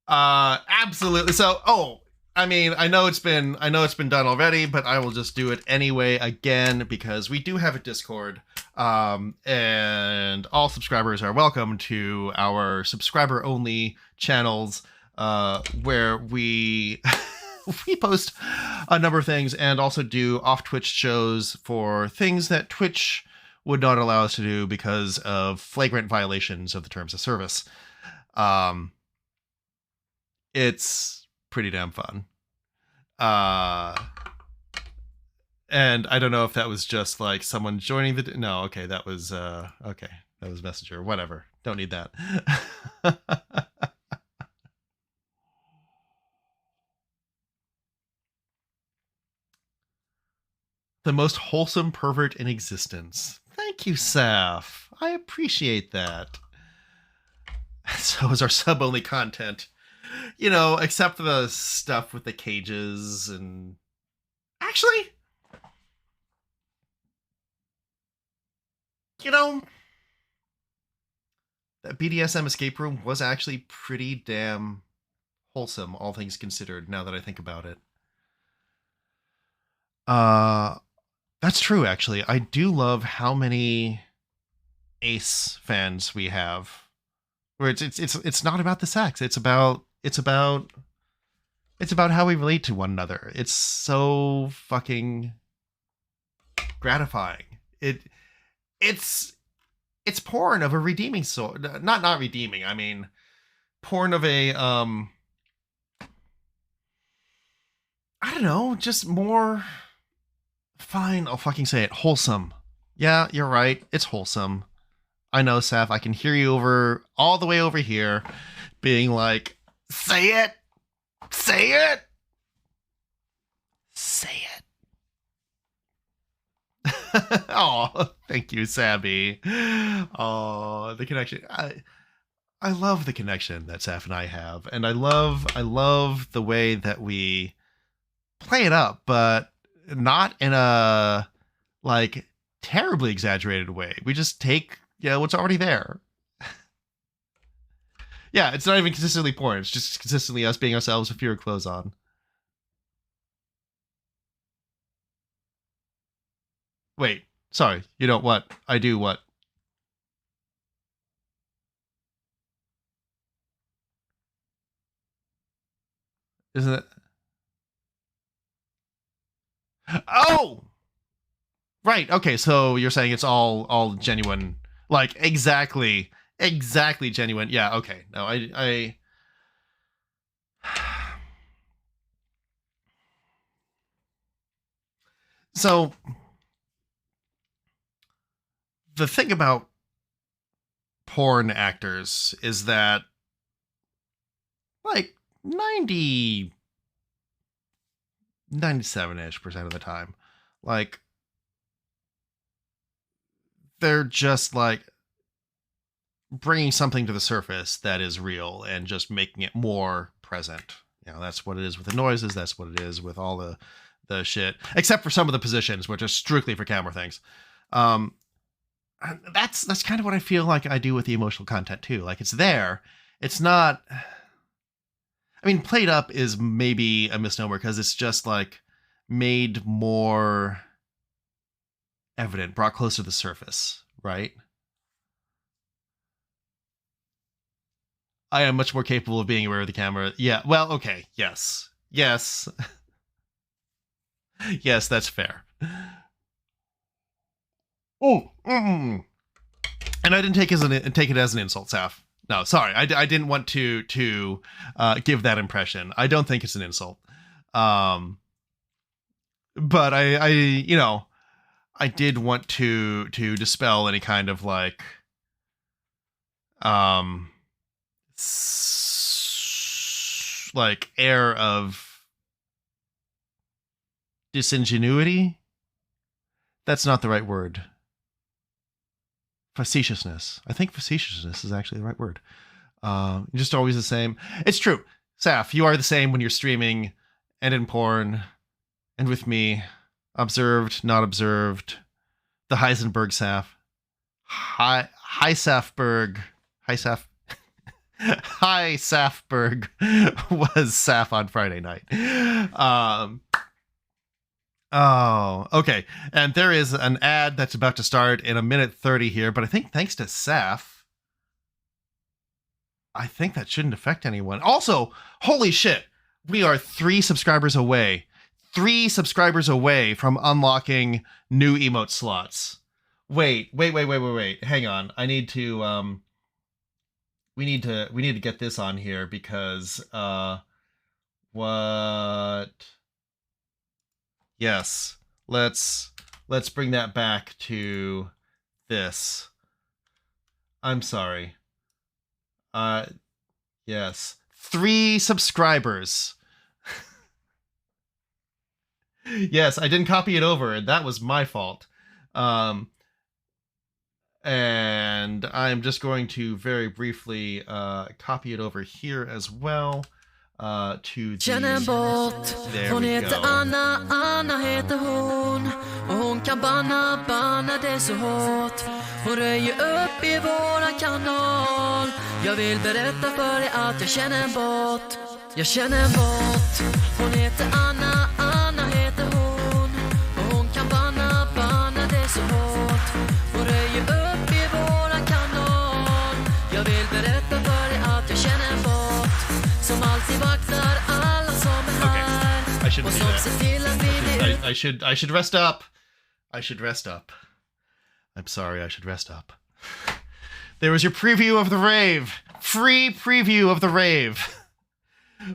Absolutely. So, I mean, I know it's been done already, but I will just do it anyway again because we do have a Discord. And all subscribers are welcome to our subscriber only channels, where we we post a number of things and also do off Twitch shows for things that Twitch would not allow us to do because of flagrant violations of the terms of service. It's pretty damn fun. And I don't know if that was just like someone joining the... No, okay, that was... okay, that was Messenger. Whatever. Don't need that. The most wholesome pervert in existence. Thank you, Saf. I appreciate that. So is our sub-only content. You know, except for the stuff with the cages and... Actually... You know... That BDSM escape room was actually pretty damn wholesome, all things considered, now that I think about it. That's true, actually. I do love how many Ace fans we have. Where it's not about the sex. It's about how we relate to one another. It's so fucking gratifying. It's porn of a redeeming sort. Not redeeming. I mean, porn of a I don't know, just more... Fine, I'll fucking say it. Wholesome. Yeah, you're right. It's wholesome. I know, Seth. I can hear you all the way over here being like, say it! Say it! Say it! Oh, thank you, Sabby. Oh, the connection. I love the connection that Seth and I have. And I love the way that we play it up, but not in a like terribly exaggerated way. We just take what's already there. Yeah, it's not even consistently porn. It's just consistently us being ourselves with fewer clothes on. Wait, sorry. You don't what? I do what? Isn't it? Oh! Right, okay, so you're saying it's all genuine. Like, exactly genuine. Yeah, okay. No, I So, the thing about porn actors is that, like, 97-ish% of the time, like, they're just, like, bringing something to the surface that is real and just making it more present. You know, that's what it is with the noises. That's what it is with all the shit, except for some of the positions, which are strictly for camera things. That's kind of what I feel like I do with the emotional content too. Like, it's there. It's not... I mean, played up is maybe a misnomer because it's just like made more evident, brought closer to the surface, right? I am much more capable of being aware of the camera. Yeah, well, okay, yes. Yes. Yes, that's fair. Oh, and I didn't take it as an insult, Saf. No, sorry, I didn't want to give that impression. I don't think it's an insult. But I you know, I did want to dispel any kind of like like air of disingenuity. That's not the right word. Facetiousness. I think facetiousness is actually the right word. Just always the same. It's true. Saf, you are the same when you're streaming and in porn and with me. Observed, not observed. The Heisenberg Saf. Hi Safberg. Hi Saf. Hi Safberg was Saf on Friday night. Oh, okay. And there is an ad that's about to start in 1:30 here, but I think thanks to Saf, I think that shouldn't affect anyone. Also, holy shit, we are 3 subscribers away. 3 subscribers away from unlocking new emote slots. Wait. Hang on. I need to we need to get this on here because what? Yes. Let's bring that back to this. I'm sorry. Yes. 3 subscribers. Yes, I didn't copy it over, and that was my fault. And I'm just going to very briefly copy it over here as well. To Känner bort, hon heter Anna, Anna heter hon. Och hon kan banna det så hårt. Hon röjer upp i våran kanal. Jag vill berätta för dig att jag känner bort. Jag känner bort, hon heter Anna, Anna heter hon. Och hon kan banna det så hårt. Hon röjer upp i våran kanal. Jag vill berätta för dig att jag känner bort. Som alltid vaktar alla som är här. I shouldn't Och do som that. ser till att vi blir I should rest up. I should rest up. I'm sorry, I should rest up. There was your preview of the rave. Free preview of the rave.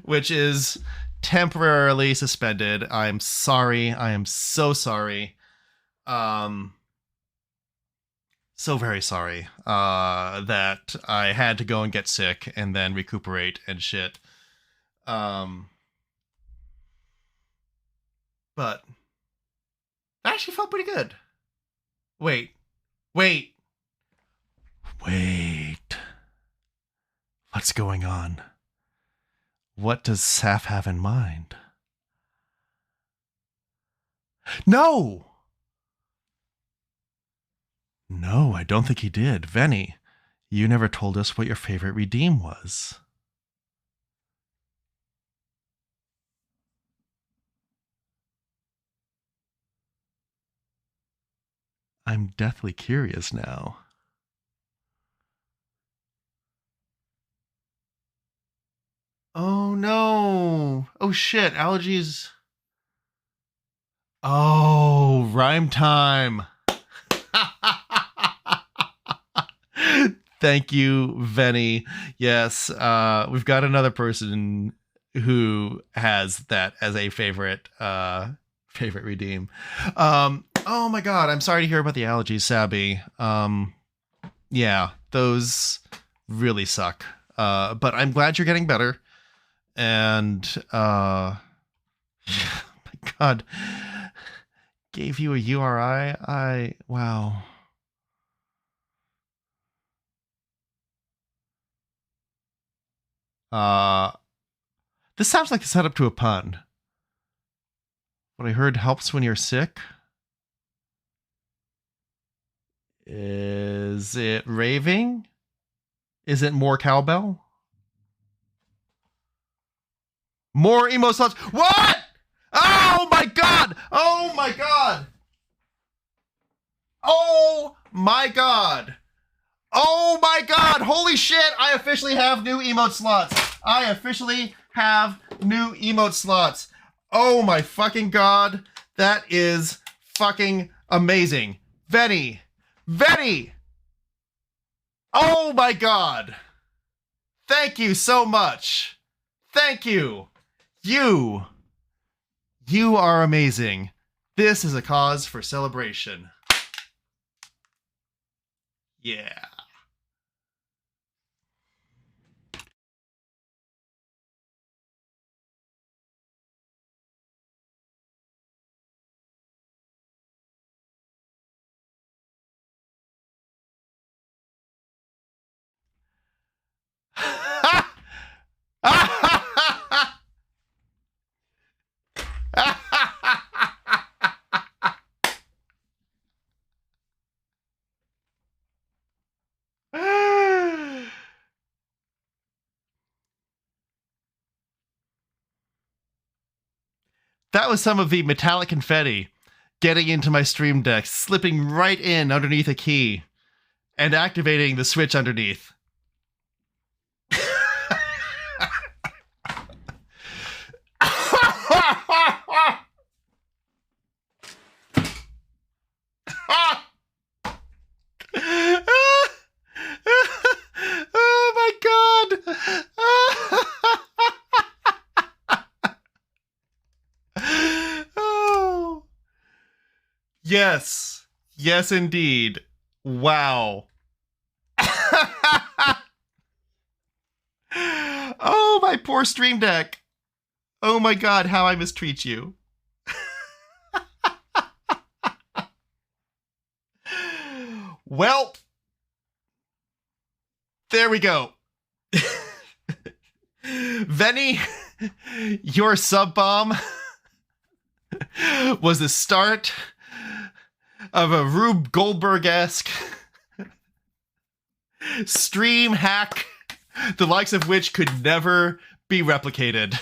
Which is temporarily suspended. I'm sorry. I am so sorry. So very sorry that I had to go and get sick and then recuperate and shit. But that actually felt pretty good. Wait. What's going on? What does Saf have in mind? No, I don't think he did. Venny, you never told us what your favorite redeem was. I'm deathly curious now. Oh no. Oh shit, allergies. Oh, rhyme time. Thank you, Venny. Yes, we've got another person who has that as a favorite redeem. Oh my god, I'm sorry to hear about the allergies, Sabby. Yeah, those really suck. But I'm glad you're getting better. And my god, gave you a URI? Wow. This sounds like a setup to a pun. What I heard helps when you're sick. Is it raving? Is it more cowbell? More emo slots. What? Oh my god! Oh my god! Oh my god! Oh my god, holy shit, I officially have new emote slots. I officially have new emote slots. Oh my fucking god, that is fucking amazing. Venny! Oh my god. Thank you so much. Thank you. You are amazing. This is a cause for celebration. Yeah. That was some of the metallic confetti getting into my stream deck, slipping right in underneath a key, and activating the switch underneath. Oh my god! Oh. Yes. Yes, indeed. Wow. Oh, my poor stream deck. Oh my god, how I mistreat you. Well, there we go. Venny, your sub bomb was the start of a Rube Goldberg-esque stream hack, the likes of which could never be replicated.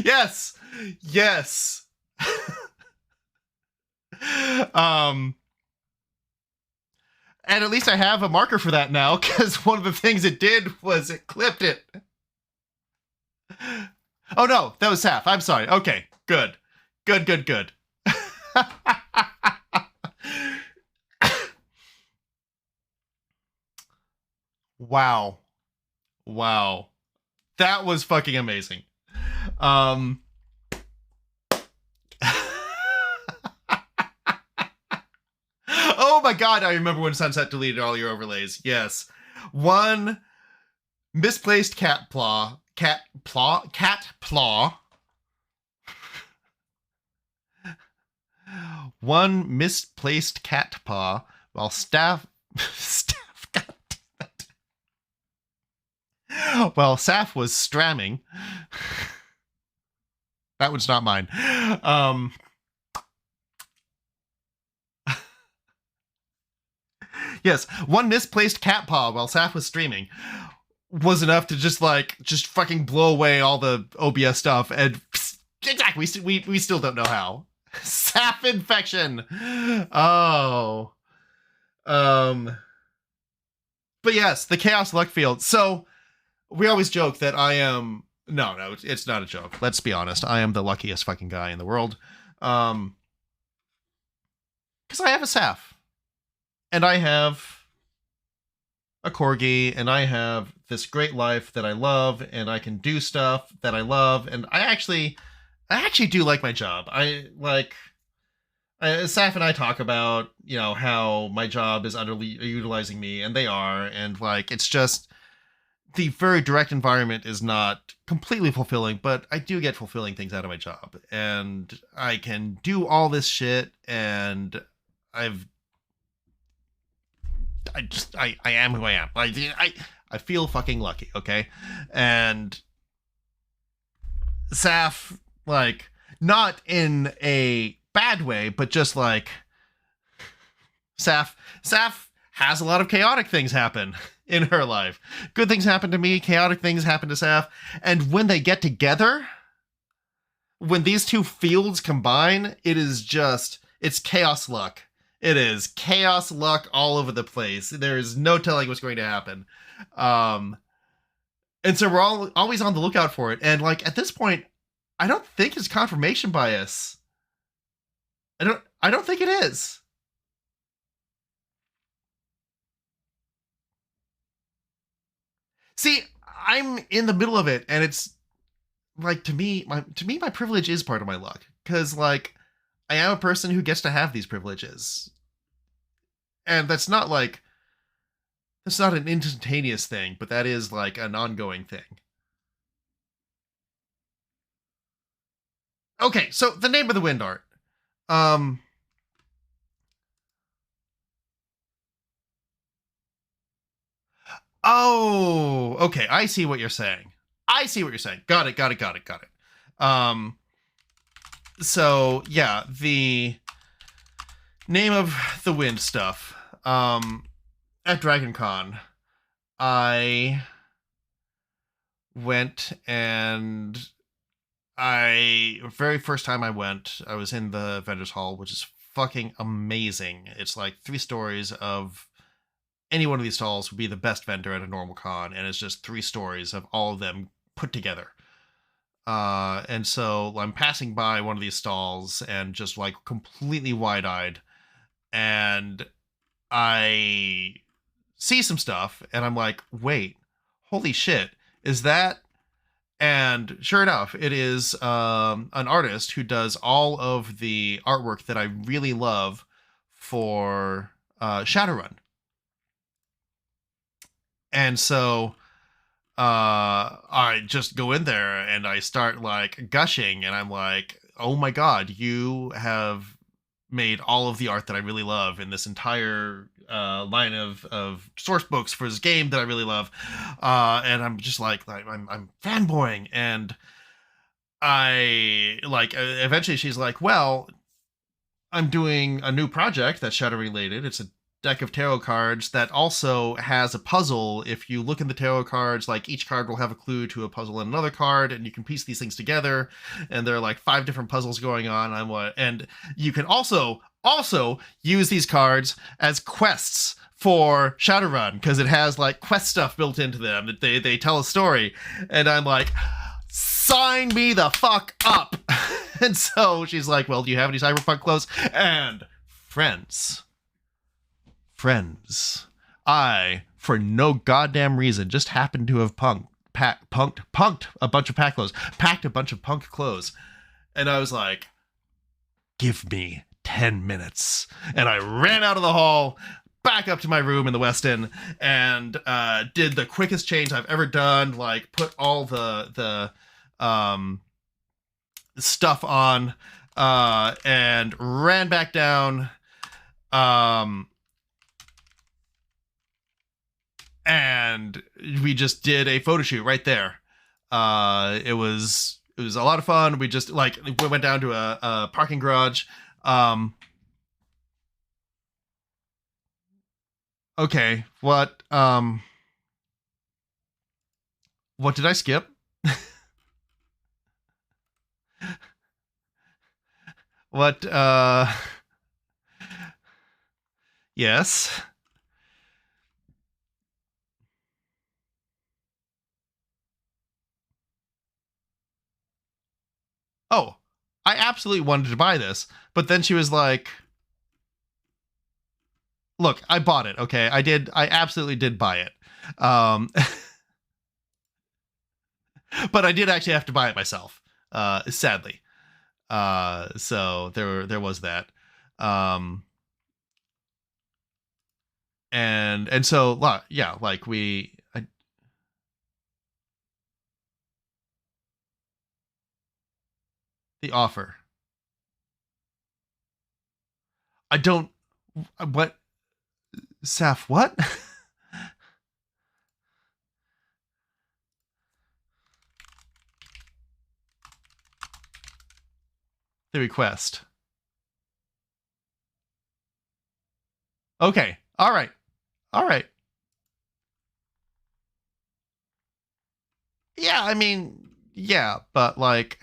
Yes. And at least I have a marker for that now, because one of the things it did was it clipped it. Oh no, that was Saf. I'm sorry. Okay, good. Wow. That was fucking amazing. Oh my god, I remember when Sunset deleted all your overlays. Yes. One misplaced cat paw. One misplaced cat paw while Saf was stramming. That one's not mine. Yes, one misplaced cat paw while Saf was streaming was enough to just fucking blow away all the OBS stuff, and exactly, we still don't know how. Saf infection. Oh. But yes, the Chaos Luck Field. So we always joke that I am no, it's not a joke. Let's be honest. I am the luckiest fucking guy in the world. Because I have a Saf. And I have a corgi, and I have this great life that I love, and I can do stuff that I love, and I actually do like my job. Saf and I talk about, how my job is underutilizing me, and they are, and it's just the very direct environment is not completely fulfilling, but I do get fulfilling things out of my job, and I can do all this shit, and I am who I am. I feel fucking lucky, okay? And Saf, not in a bad way, but just Saf has a lot of chaotic things happen in her life. Good things happen to me, chaotic things happen to Saf, and when they get together, when these two fields combine, it is just It's chaos luck. It is chaos luck all over the place. There's no telling what's going to happen. And so we're all always on the lookout for it. And like at this point, I don't think it's confirmation bias. I don't think it is. See, I'm in the middle of it, and it's like to me, my privilege is part of my luck. Cause like I am a person who gets to have these privileges. And that's not like that's not an instantaneous thing, but that is like an ongoing thing. Okay, so the name of the wind art. Oh, okay. I see what you're saying. Got it. So yeah, the name of the wind stuff. At DragonCon, I went and very first time I went, I was in the vendors hall, which is fucking amazing. It's like 3 stories of any one of these stalls would be the best vendor at a normal con, and it's just 3 stories of all of them put together. And so I'm passing by one of these stalls and just like completely wide-eyed, and I see some stuff, and I'm like, wait, holy shit, is that? And sure enough, it is an artist who does all of the artwork that I really love for Shadowrun. And so I just go in there and I start like gushing, and I'm like, oh my god, you have made all of the art that I really love in this entire line of source books for this game that I really love. And I'm just like I'm fanboying, and I like eventually she's like, well, I'm doing a new project that's shadow related. It's a deck of tarot cards that also has a puzzle. If you look in the tarot cards, like each card will have a clue to a puzzle in another card, and you can piece these things together, and there are like 5 different puzzles going on. And you can also use these cards as quests for Shadowrun, because it has like quest stuff built into them that they tell a story. And I'm like, sign me the fuck up. And so she's like, well, do you have any cyberpunk clothes? And friends, I, for no goddamn reason, just happened to have punked a bunch of packed a bunch of punk clothes. And I was like, give me 10 minutes. And I ran out of the hall, back up to my room in the West End, and did the quickest change I've ever done, like put all the stuff on, and ran back down, and we just did a photo shoot right there. It was a lot of fun. We just like we went down to a parking garage. Okay, what did I skip? What yes. Oh, I absolutely wanted to buy this, but then she was like, look, I bought it, okay? I absolutely did buy it. But I did actually have to buy it myself, sadly. So there was that. And so yeah, like the offer. I don't what Saf, what? The request. Okay. All right. Yeah, I mean, yeah, but like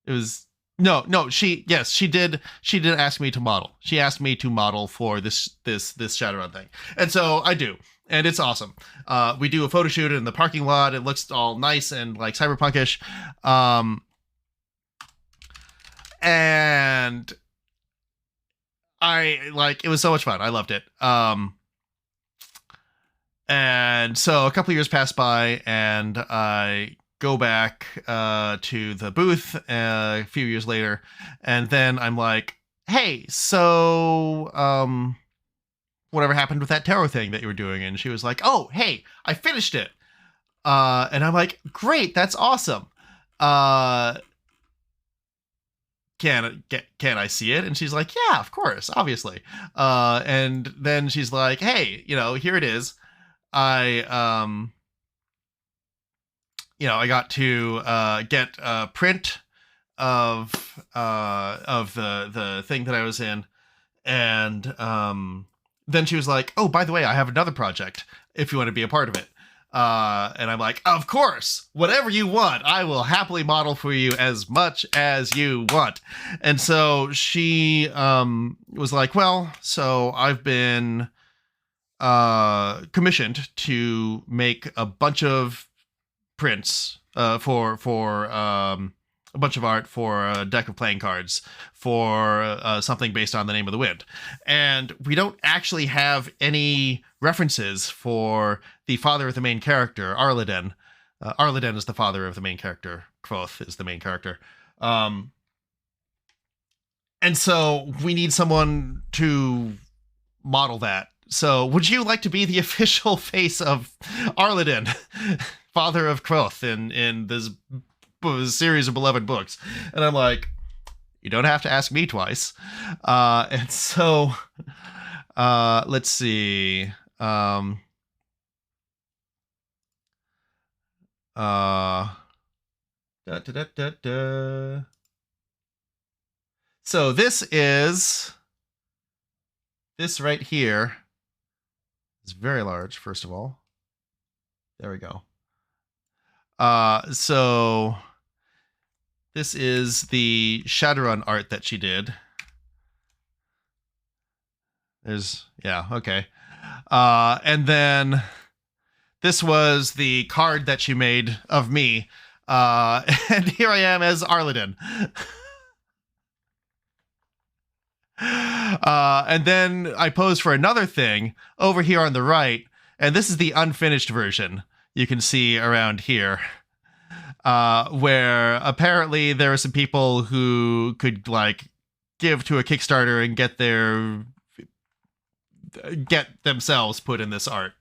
It was no. She did ask me to model. She asked me to model for this Shadowrun thing, and so I do, and it's awesome. We do a photo shoot in the parking lot. It looks all nice and like cyberpunkish, and I like it was so much fun. I loved it. And so a couple of years pass by, and I go back to the booth a few years later, and then I'm like, hey, so whatever happened with that tarot thing that you were doing? And she was like, oh, hey, I finished it. And I'm like, great, that's awesome. Can I see it? And she's like, yeah, of course, obviously. And then she's like, hey, here it is. I got to get a print of the thing that I was in, and then she was like, oh, by the way, I have another project if you want to be a part of it. And I'm like, of course, whatever you want, I will happily model for you as much as you want. And so she was like, well, so I've been commissioned to make a bunch of prints for a bunch of art for a deck of playing cards for something based on the Name of the Wind. And we don't actually have any references for the father of the main character, Arliden. Arliden is the father of the main character. Kvothe is the main character. And so we need someone to model that. So would you like to be the official face of Arliden, father of Kvothe in this series of beloved books? And I'm like, you don't have to ask me twice. And so let's see. So this right here is very large, first of all. There we go. So this is the Shadowrun art that she did. Okay. And then this was the card that she made of me. And here I am as Arliden. And then I posed for another thing over here on the right, and this is the unfinished version you can see around here, where apparently there are some people who could like give to a Kickstarter and get themselves put in this art.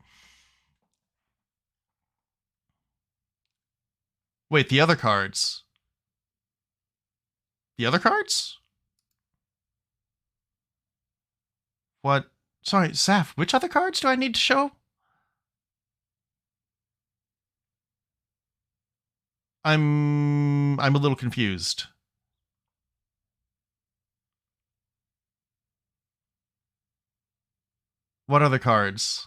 Wait, the other cards? The other cards? What? Sorry, Saf, which other cards do I need to show? I'm a little confused. What other cards?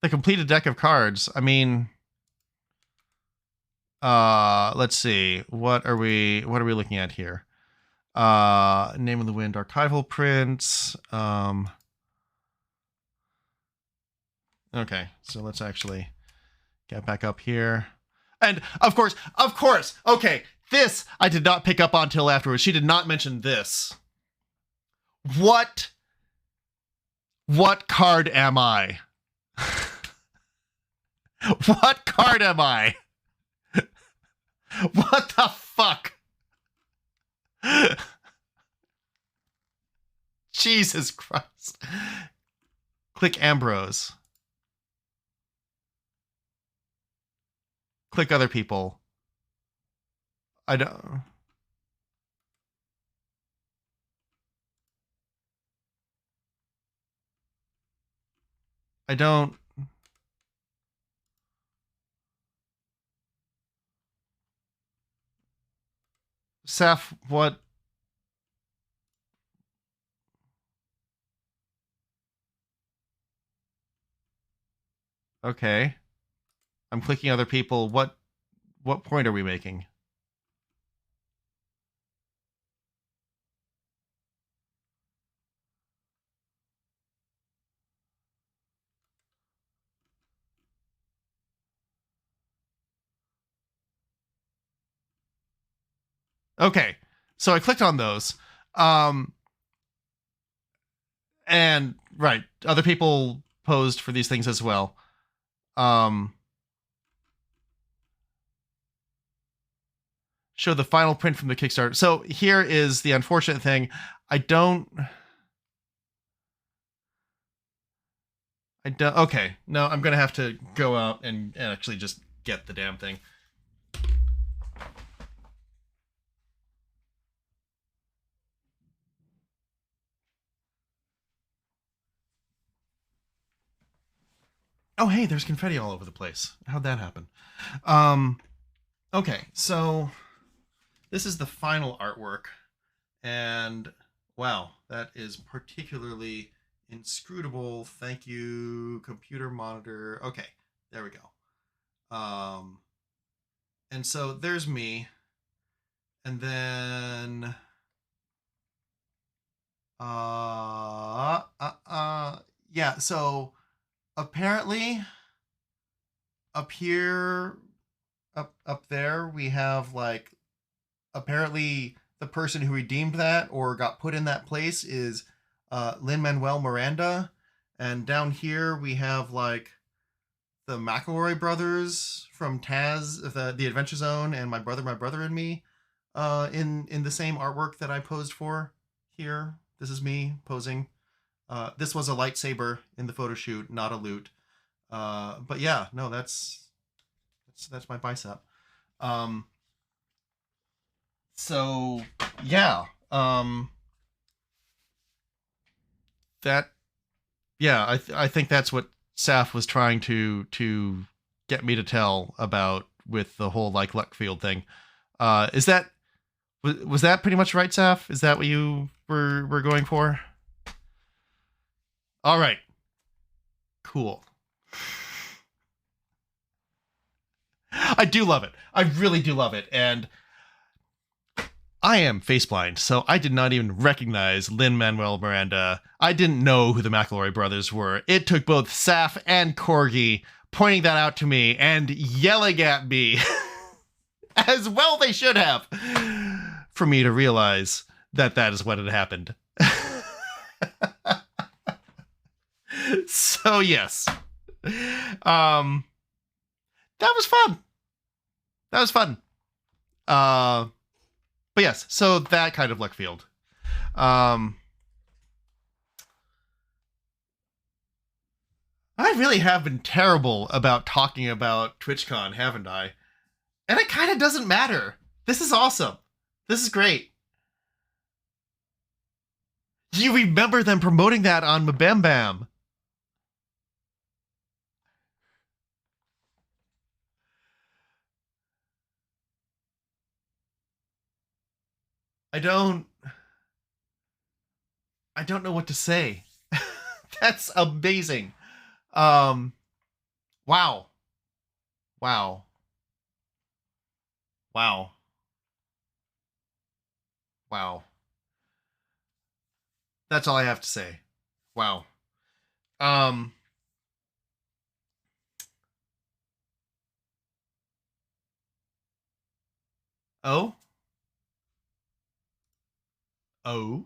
The completed deck of cards. I mean, let's see. What are we looking at here? Name of the Wind archival prints. Okay, so let's actually get back up here. And of course, okay, this I did not pick up on till afterwards. She did not mention this. What card am I? What card am I? What the fuck? Jesus Christ. Click Ambrose. Click other people. I don't... Seth, what? Okay. I'm clicking other people. What point are we making? Okay, so I clicked on those. And right, other people posed for these things as well. Show the final print from the Kickstarter. So here is the unfortunate thing. I don't. Okay, no, I'm gonna have to go out and actually just get the damn thing. Oh, hey, there's confetti all over the place. How'd that happen? Okay, so this is the final artwork, and wow, that is particularly inscrutable. Thank you, computer monitor. Okay, there we go. And so there's me, and then yeah, so apparently up here, up there, we have like, apparently the person who redeemed that or got put in that place is Lin-Manuel Miranda, and down here we have like the McElroy brothers from Taz, the Adventure Zone, and my brother and me, in the same artwork that I posed for here. This is me posing. This was a lightsaber in the photo shoot, not a loot. But yeah, no, that's my bicep. So yeah, that, yeah, I think that's what Saf was trying to get me to tell about with the whole like Luckfield thing. Was that pretty much right, Saf? Is that what you were going for? All right, cool. I do love it. I really do love it, and I am faceblind, so I did not even recognize Lin-Manuel Miranda. I didn't know who the McElroy brothers were. It took both Saf and Corgi pointing that out to me and yelling at me, as well they should have, for me to realize that is what had happened. So yes, that was fun. That was fun. But yes, so that kind of Luckfield. I really have been terrible about talking about TwitchCon, haven't I? And it kind of doesn't matter. This is awesome. This is great. You remember them promoting that on Mabembam. I don't know what to say. That's amazing. Wow. Wow. Wow. Wow. That's all I have to say. Wow. Oh? Oh?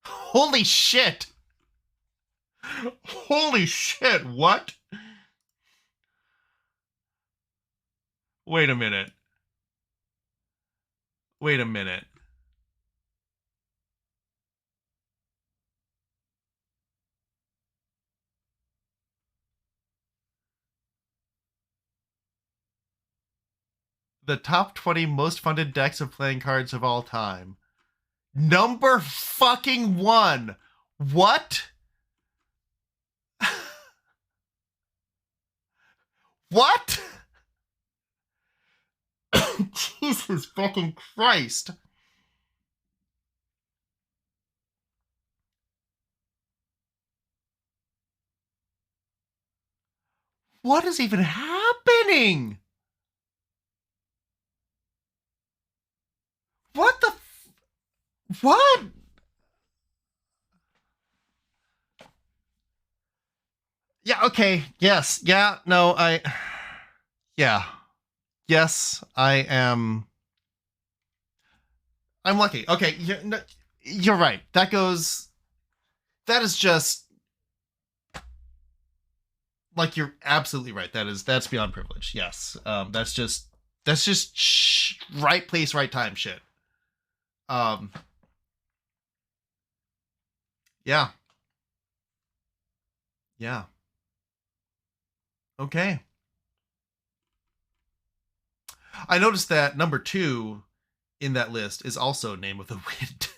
Holy shit! Holy shit, what? Wait a minute. Wait a minute. The top 20 most funded decks of playing cards of all time. Number fucking 1. What? What? Jesus fucking Christ. What is even happening? What the what? Yeah, okay. Yes. Yeah, no, Yeah. Yes, I'm lucky. Okay, you're right. That is just like, you're absolutely right. That's beyond privilege. Yes. That's just right place, right time shit. Yeah. Yeah. Okay. I noticed that number 2 in that list is also Name of the Wind.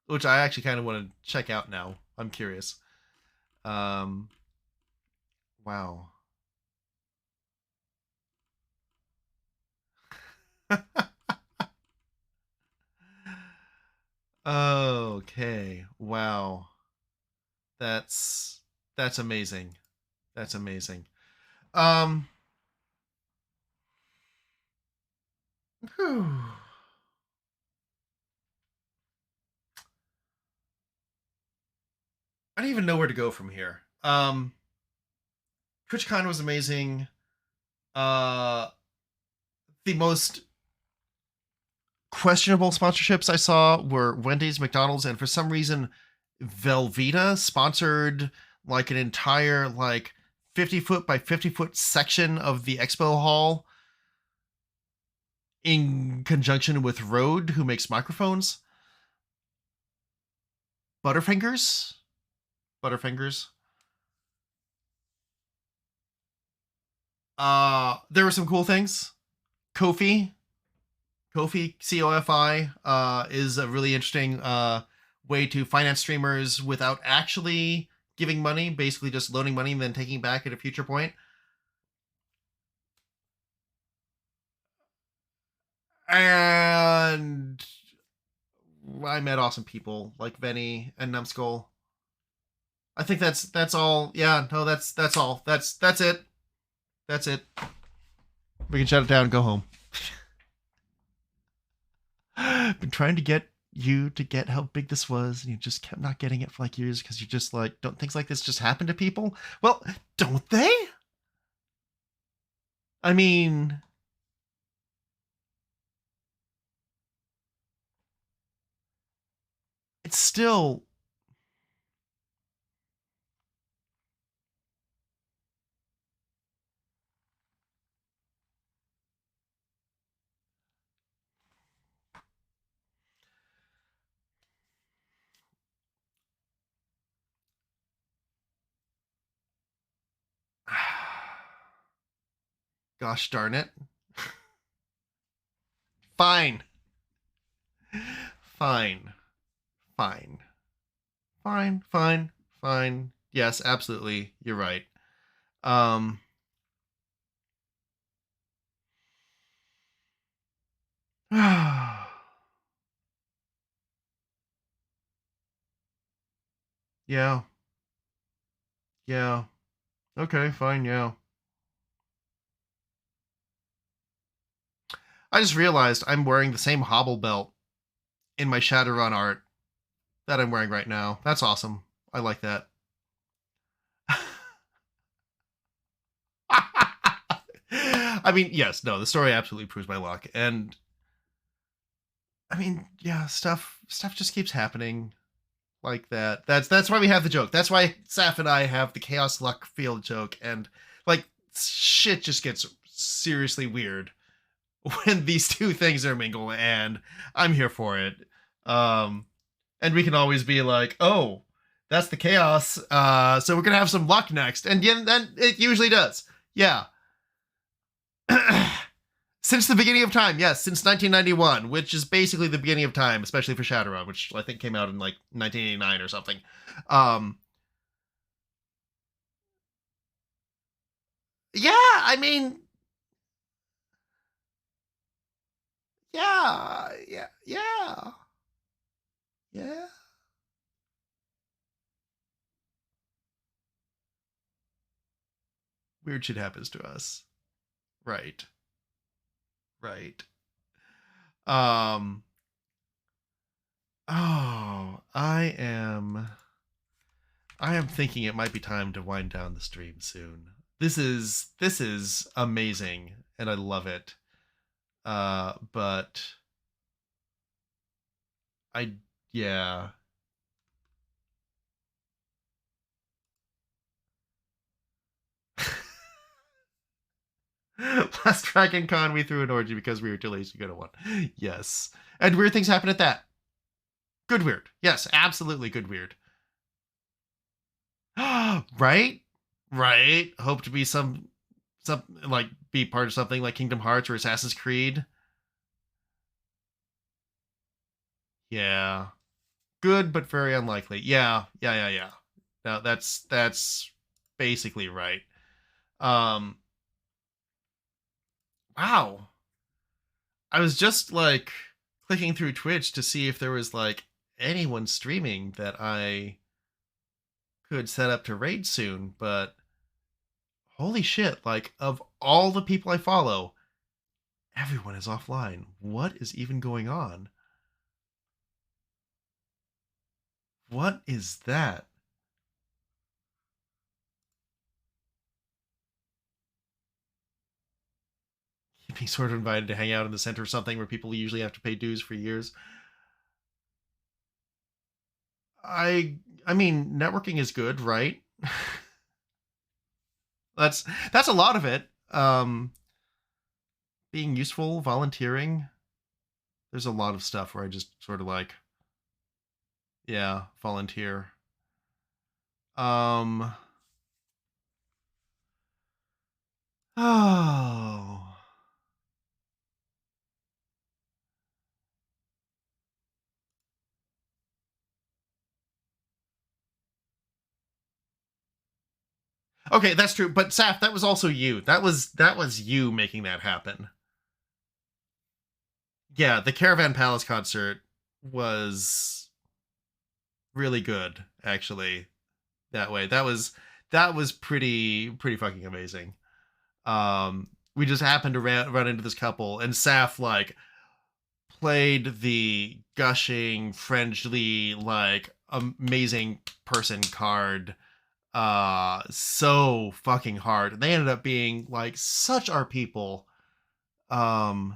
Which I actually kind of want to check out now. I'm curious. Wow. Okay. Wow. That's amazing. That's amazing. Whew. I don't even know where to go from here. TwitchCon was amazing. The most questionable sponsorships I saw were Wendy's, McDonald's, and for some reason Velveeta sponsored like an entire like 50-foot by 50-foot section of the expo hall in conjunction with Rode, who makes microphones. Butterfingers. There were some cool things. Kofi, COFI, is a really interesting way to finance streamers without actually giving money, basically just loaning money and then taking back at a future point. And I met awesome people like Benny and Numbskull. I think that's all. Yeah, no, that's all. That's it. That's it. We can shut it down and go home. Been trying to get you to get how big this was, and you just kept not getting it for like years because you're just like, don't things like this just happen to people? Well, don't they? I mean, it's still gosh darn it. Fine. Fine. Fine. Fine. Fine. Fine. Yes, absolutely. You're right. Yeah. Yeah. Okay, fine, yeah. I just realized I'm wearing the same hobble belt in my Shadowrun art that I'm wearing right now. That's awesome. I like that. I mean, yes, no, the story absolutely proves my luck. And I mean, yeah, stuff just keeps happening like that. That's why we have the joke. That's why Saf and I have the chaos luck field joke, and like shit just gets seriously weird when these two things are mingled, and I'm here for it. And we can always be like, oh, that's the chaos. So we're gonna have some luck next, and then it usually does. Yeah. Since the beginning of time, yes, since 1991, which is basically the beginning of time, especially for Shadowrun, which I think came out in like 1989 or something. Yeah, I mean, yeah. Weird shit happens to us. Right. Oh, I am I am thinking it might be time to wind down the stream soon. This is amazing, and I love it. But yeah. Last Dragon Con, we threw an orgy because we were too lazy to go to one. Yes. And weird things happen at that. Good weird. Yes, absolutely good weird. Right? Right? Hope to be some like be part of something like Kingdom Hearts or Assassin's Creed. Yeah. Good, but very unlikely. Yeah. No, that's basically right. Wow. I was just like clicking through Twitch to see if there was like anyone streaming that I could set up to raid soon, but holy shit, like of all the people I follow, everyone is offline. What is even going on? What is that? Being sort of invited to hang out in the center of something where people usually have to pay dues for years. I mean, networking is good, right? that's a lot of it. Being useful, volunteering. There's a lot of stuff where I just sort of like, yeah, volunteer. Oh. Okay, that's true. But Saf, that was also you. That was you making that happen. Yeah, the Caravan Palace concert was really good, actually. That way. That was pretty fucking amazing. We just happened to run into this couple, and Saf like played the gushing, friendly, like amazing person card so fucking hard. They ended up being like such our people. Oh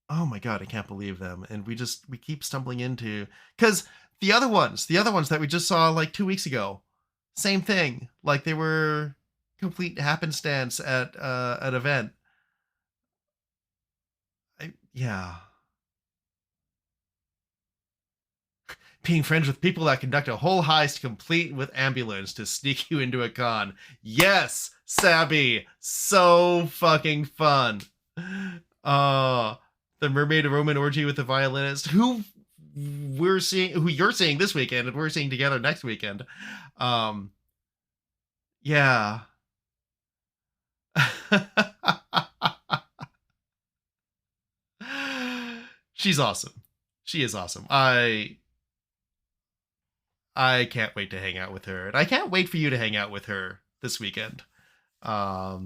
my god, I can't believe them. And we keep stumbling into, because the other ones that we just saw like 2 weeks ago, same thing. Like they were complete happenstance at an event. Yeah. Being friends with people that conduct a whole heist complete with ambulance to sneak you into a con. Yes, Sabby. So fucking fun. The Mermaid Roman orgy with the violinist, who you're seeing this weekend and we're seeing together next weekend. Yeah. She's awesome. She is awesome. I can't wait to hang out with her, and I can't wait for you to hang out with her this weekend. Yeah,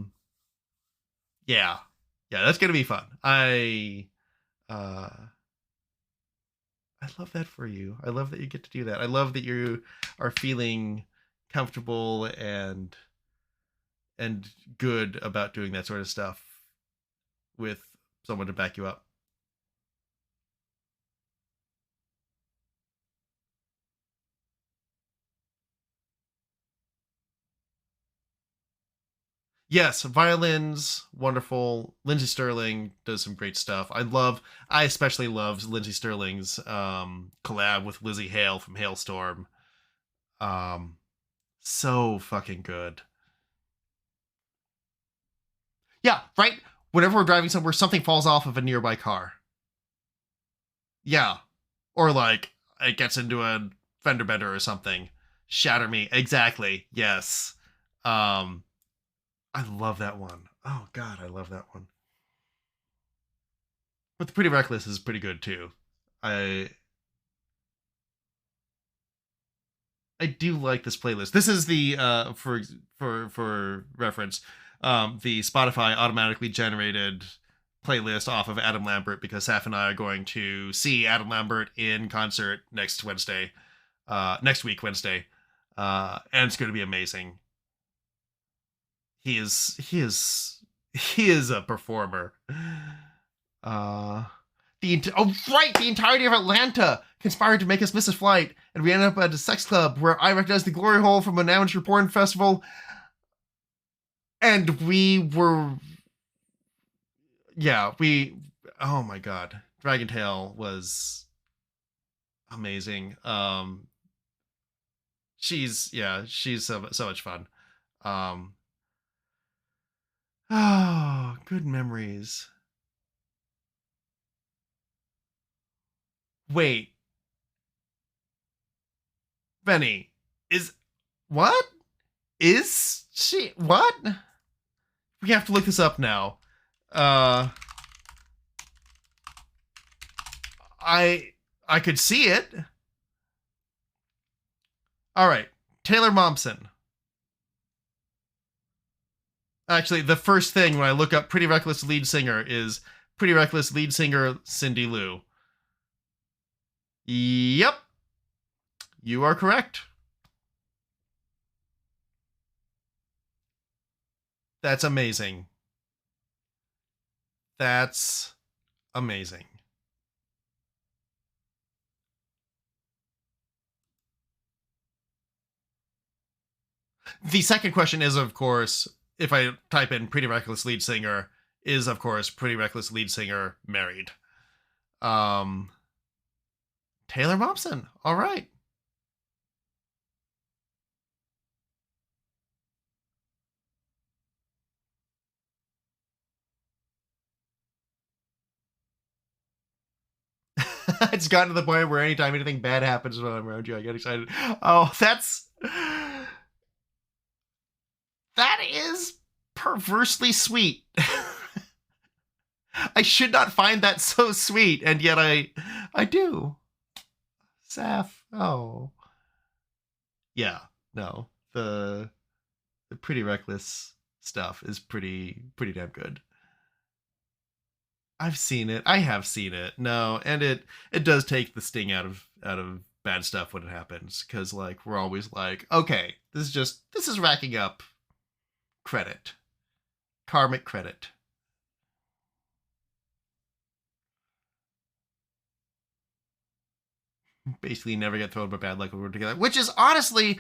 that's gonna be fun. I love that for you. I love that you get to do that. I love that you are feeling comfortable and good about doing that sort of stuff with someone to back you up. Yes, violins, wonderful. Lindsey Sterling does some great stuff. I especially love Lindsey Sterling's collab with Lizzie Hale from Hailstorm. So fucking good. Yeah, right? Whenever we're driving somewhere, something falls off of a nearby car. Yeah. Or like, it gets into a fender bender or something. Shatter me. Exactly. Yes. I love that one. Oh god, I love that one. But the Pretty Reckless is pretty good too. I do like this playlist. This is the for reference, the Spotify automatically generated playlist off of Adam Lambert, because Saf and I are going to see Adam Lambert in concert next week Wednesday. And it's going to be amazing. He is a performer. The entirety of Atlanta conspired to make us miss his flight, and we ended up at a sex club where I recognized the glory hole from an amateur porn festival, and oh my god, Dragon Tail was amazing. She's so much fun. Oh, good memories. Wait. Benny, what? Is she, what? We have to look this up now. I could see it. All right. Taylor Momsen. Actually, the first thing when I look up Pretty Reckless lead singer is Pretty Reckless lead singer Cindy Lou. Yep. You are correct. That's amazing. That's amazing. The second question is, of course, if I type in Pretty Reckless lead singer, is, of course, Pretty Reckless lead singer married. Taylor Momsen. All right. It's gotten to the point where anytime anything bad happens when I'm around you, I get excited. Oh, that is perversely sweet. I should not find that so sweet, and yet I do. Saf. Oh. Yeah, no. The Pretty Reckless stuff is pretty damn good. I've seen it. I have seen it. No, and it does take the sting out of bad stuff when it happens, because like we're always like, okay, this is racking up credit, karmic credit. Basically, never get thrown by bad luck when we're together, which is honestly,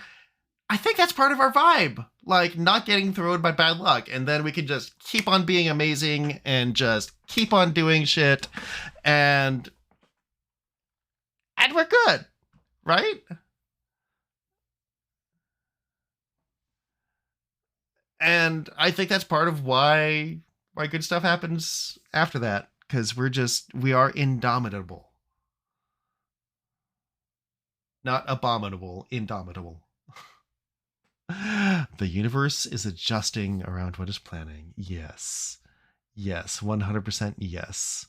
I think that's part of our vibe. Like, not getting thrown by bad luck. And then we can just keep on being amazing and just keep on doing shit. And we're good. Right? And I think that's part of why good stuff happens after that. Because we are indomitable. Not abominable, indomitable. The universe is adjusting around what is planning. Yes. Yes, 100% yes.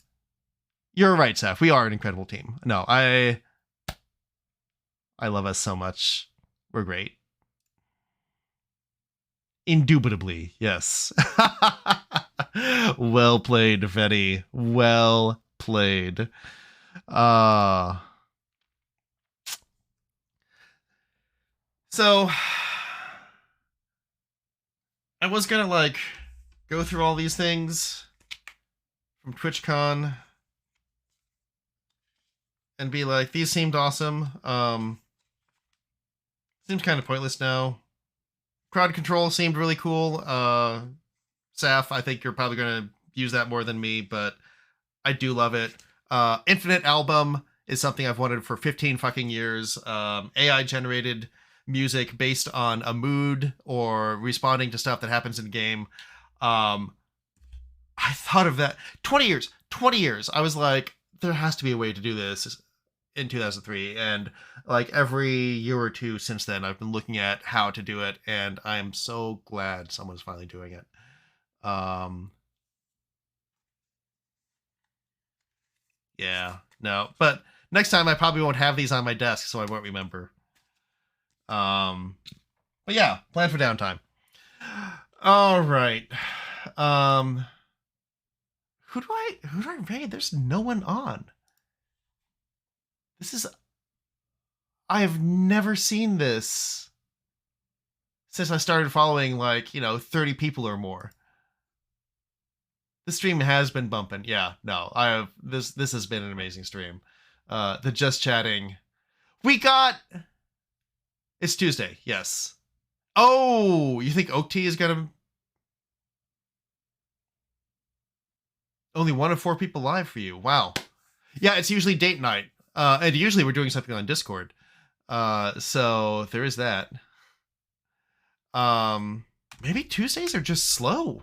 You're right, Seth. We are an incredible team. No, I love us so much. We're great. Indubitably, yes. Well played, Fetty. Well played. So I was gonna like go through all these things from TwitchCon and be like, these seemed awesome. Seems kind of pointless now. Crowd control seemed really cool. Saf, I think you're probably gonna use that more than me, but I do love it. Infinite Album is something I've wanted for 15 fucking years. AI generated music based on a mood or responding to stuff that happens in the game. I thought of that 20 years. I was like, there has to be a way to do this in 2003. And like every year or two since then, I've been looking at how to do it. And I am so glad someone's finally doing it. Yeah, no, but next time I probably won't have these on my desk, so I won't remember. But yeah, plan for downtime. All right. Who do I raid? There's no one on. I've never seen this. since I started following, like, 30 people or more. The stream has been bumping. Yeah, no, I have this has been an amazing stream. The just chatting. It's Tuesday, yes. Oh, you think Oak Tea is gonna only 1 of 4 people live for you? Wow. Yeah, it's usually date night. And usually we're doing something on Discord. So there is that. Maybe Tuesdays are just slow,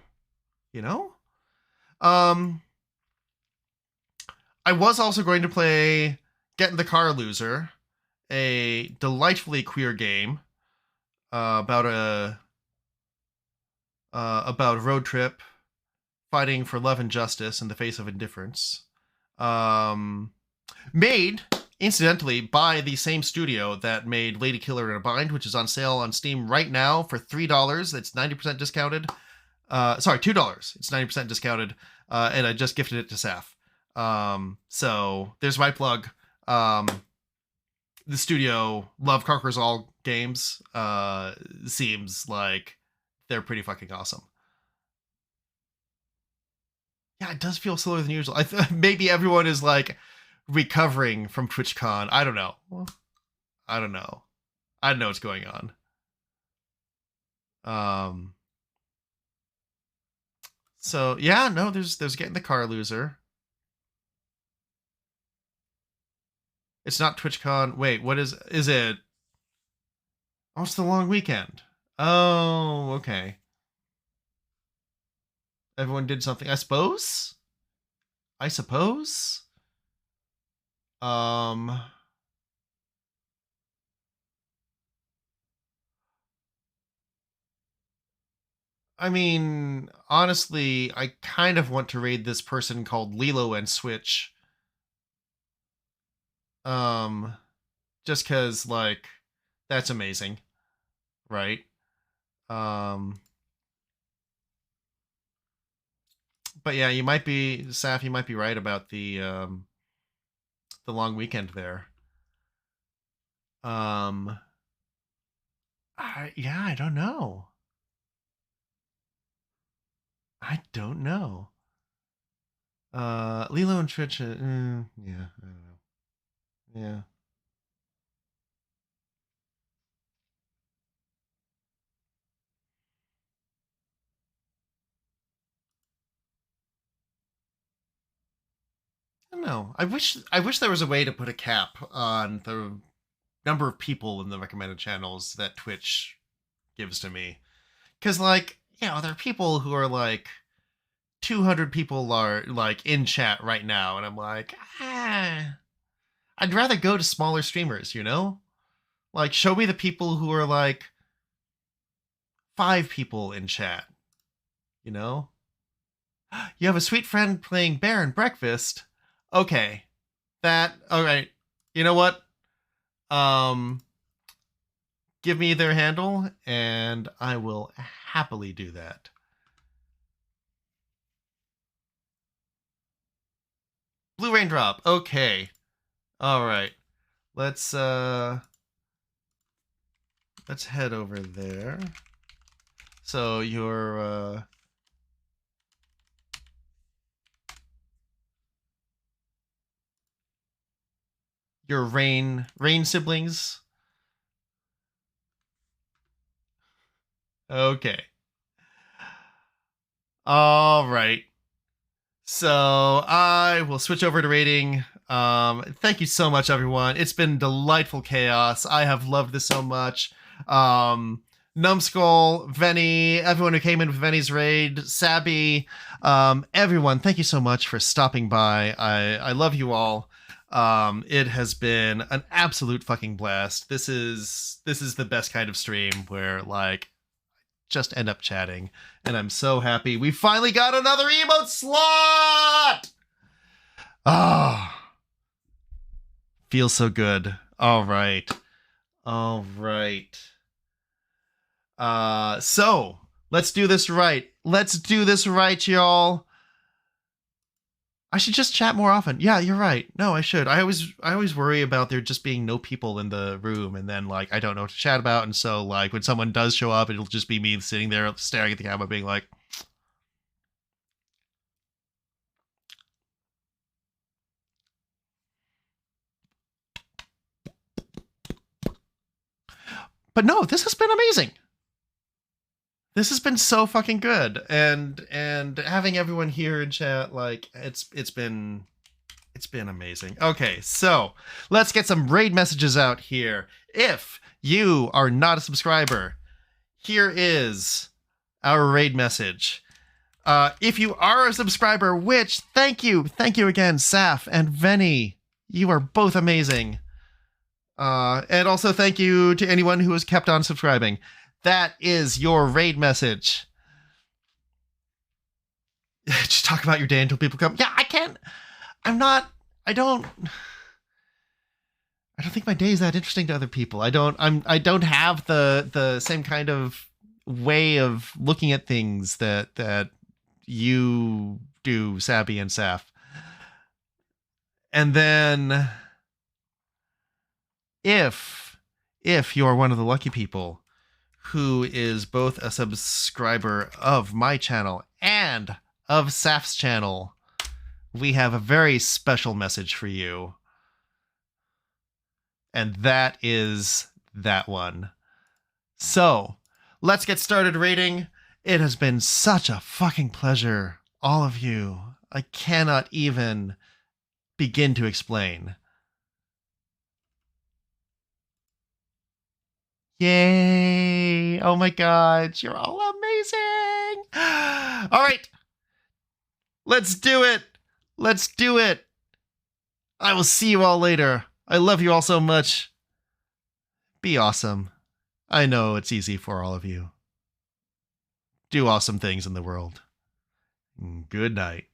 you know? I was also going to play Get in the Car Loser, a delightfully queer game about a road trip fighting for love and justice in the face of indifference. Made, incidentally, by the same studio that made Lady Killer in a Bind, which is on sale on Steam right now for $3. It's 90% discounted. Sorry, $2. It's 90% discounted. And I just gifted it to Saf. So there's my plug. The studio Love Conquers All games. Seems like they're pretty fucking awesome. Yeah, it does feel slower than usual. Maybe everyone is like recovering from TwitchCon. I don't know. I don't know what's going on. So yeah, no, there's Getting the Car Loser. It's not TwitchCon. Wait, what is it? Oh, it's the long weekend. Oh, okay. Everyone did something, I suppose. I mean, honestly, I kind of want to raid this person called Lilo and Switch. Just because, like, that's amazing, right? But yeah, Saf, you might be right about the long weekend there. I don't know. Lilo and Twitch, yeah, I don't know. Yeah. I don't know. I wish there was a way to put a cap on the number of people in the recommended channels that Twitch gives to me. Because, like, there are people who are like 200 people are like in chat right now, and I'm like, I'd rather go to smaller streamers, Like, show me the people who are like 5 people in chat, You have a sweet friend playing Bear and Breakfast. Okay. Alright. You know what? Give me their handle, and I will happily do that. Blue Raindrop. Okay. Alright. Let's head over there. So your Rain siblings. Okay. All right. So I will switch over to rating. Thank you so much, everyone. It's been delightful chaos. I have loved this so much. Numbskull, Venny, everyone who came in with Venny's raid, Sabby, everyone, thank you so much for stopping by. I love you all. It has been an absolute fucking blast. This is the best kind of stream where, like, just end up chatting, and I'm so happy we finally got another emote slot. Feels so good. All right. So let's do this right, y'all. I should just chat more often. Yeah, you're right. No, I should. I always worry about there just being no people in the room, and then like I don't know what to chat about, and so like when someone does show up, it'll just be me sitting there staring at the camera, being like. But no, this has been amazing. This has been so fucking good, and having everyone here in chat, like it's been amazing. Okay, so let's get some raid messages out here. If you are not a subscriber, here is our raid message. If you are a subscriber, which thank you again, Saf and Venny, you are both amazing. And also thank you to anyone who has kept on subscribing. That is your raid message. Just talk about your day until people come. Yeah, I don't think my day is that interesting to other people. I don't have the same kind of way of looking at things that you do, Sabby and Saf. And then if you're one of the lucky people who is both a subscriber of my channel and of Saf's channel, we have a very special message for you. And that is that one. So, let's get started rating. It has been such a fucking pleasure, all of you. I cannot even begin to explain. Yay! Oh my god, you're all amazing! All right, let's do it! Let's do it! I will see you all later. I love you all so much. Be awesome. I know it's easy for all of you. Do awesome things in the world. Good night.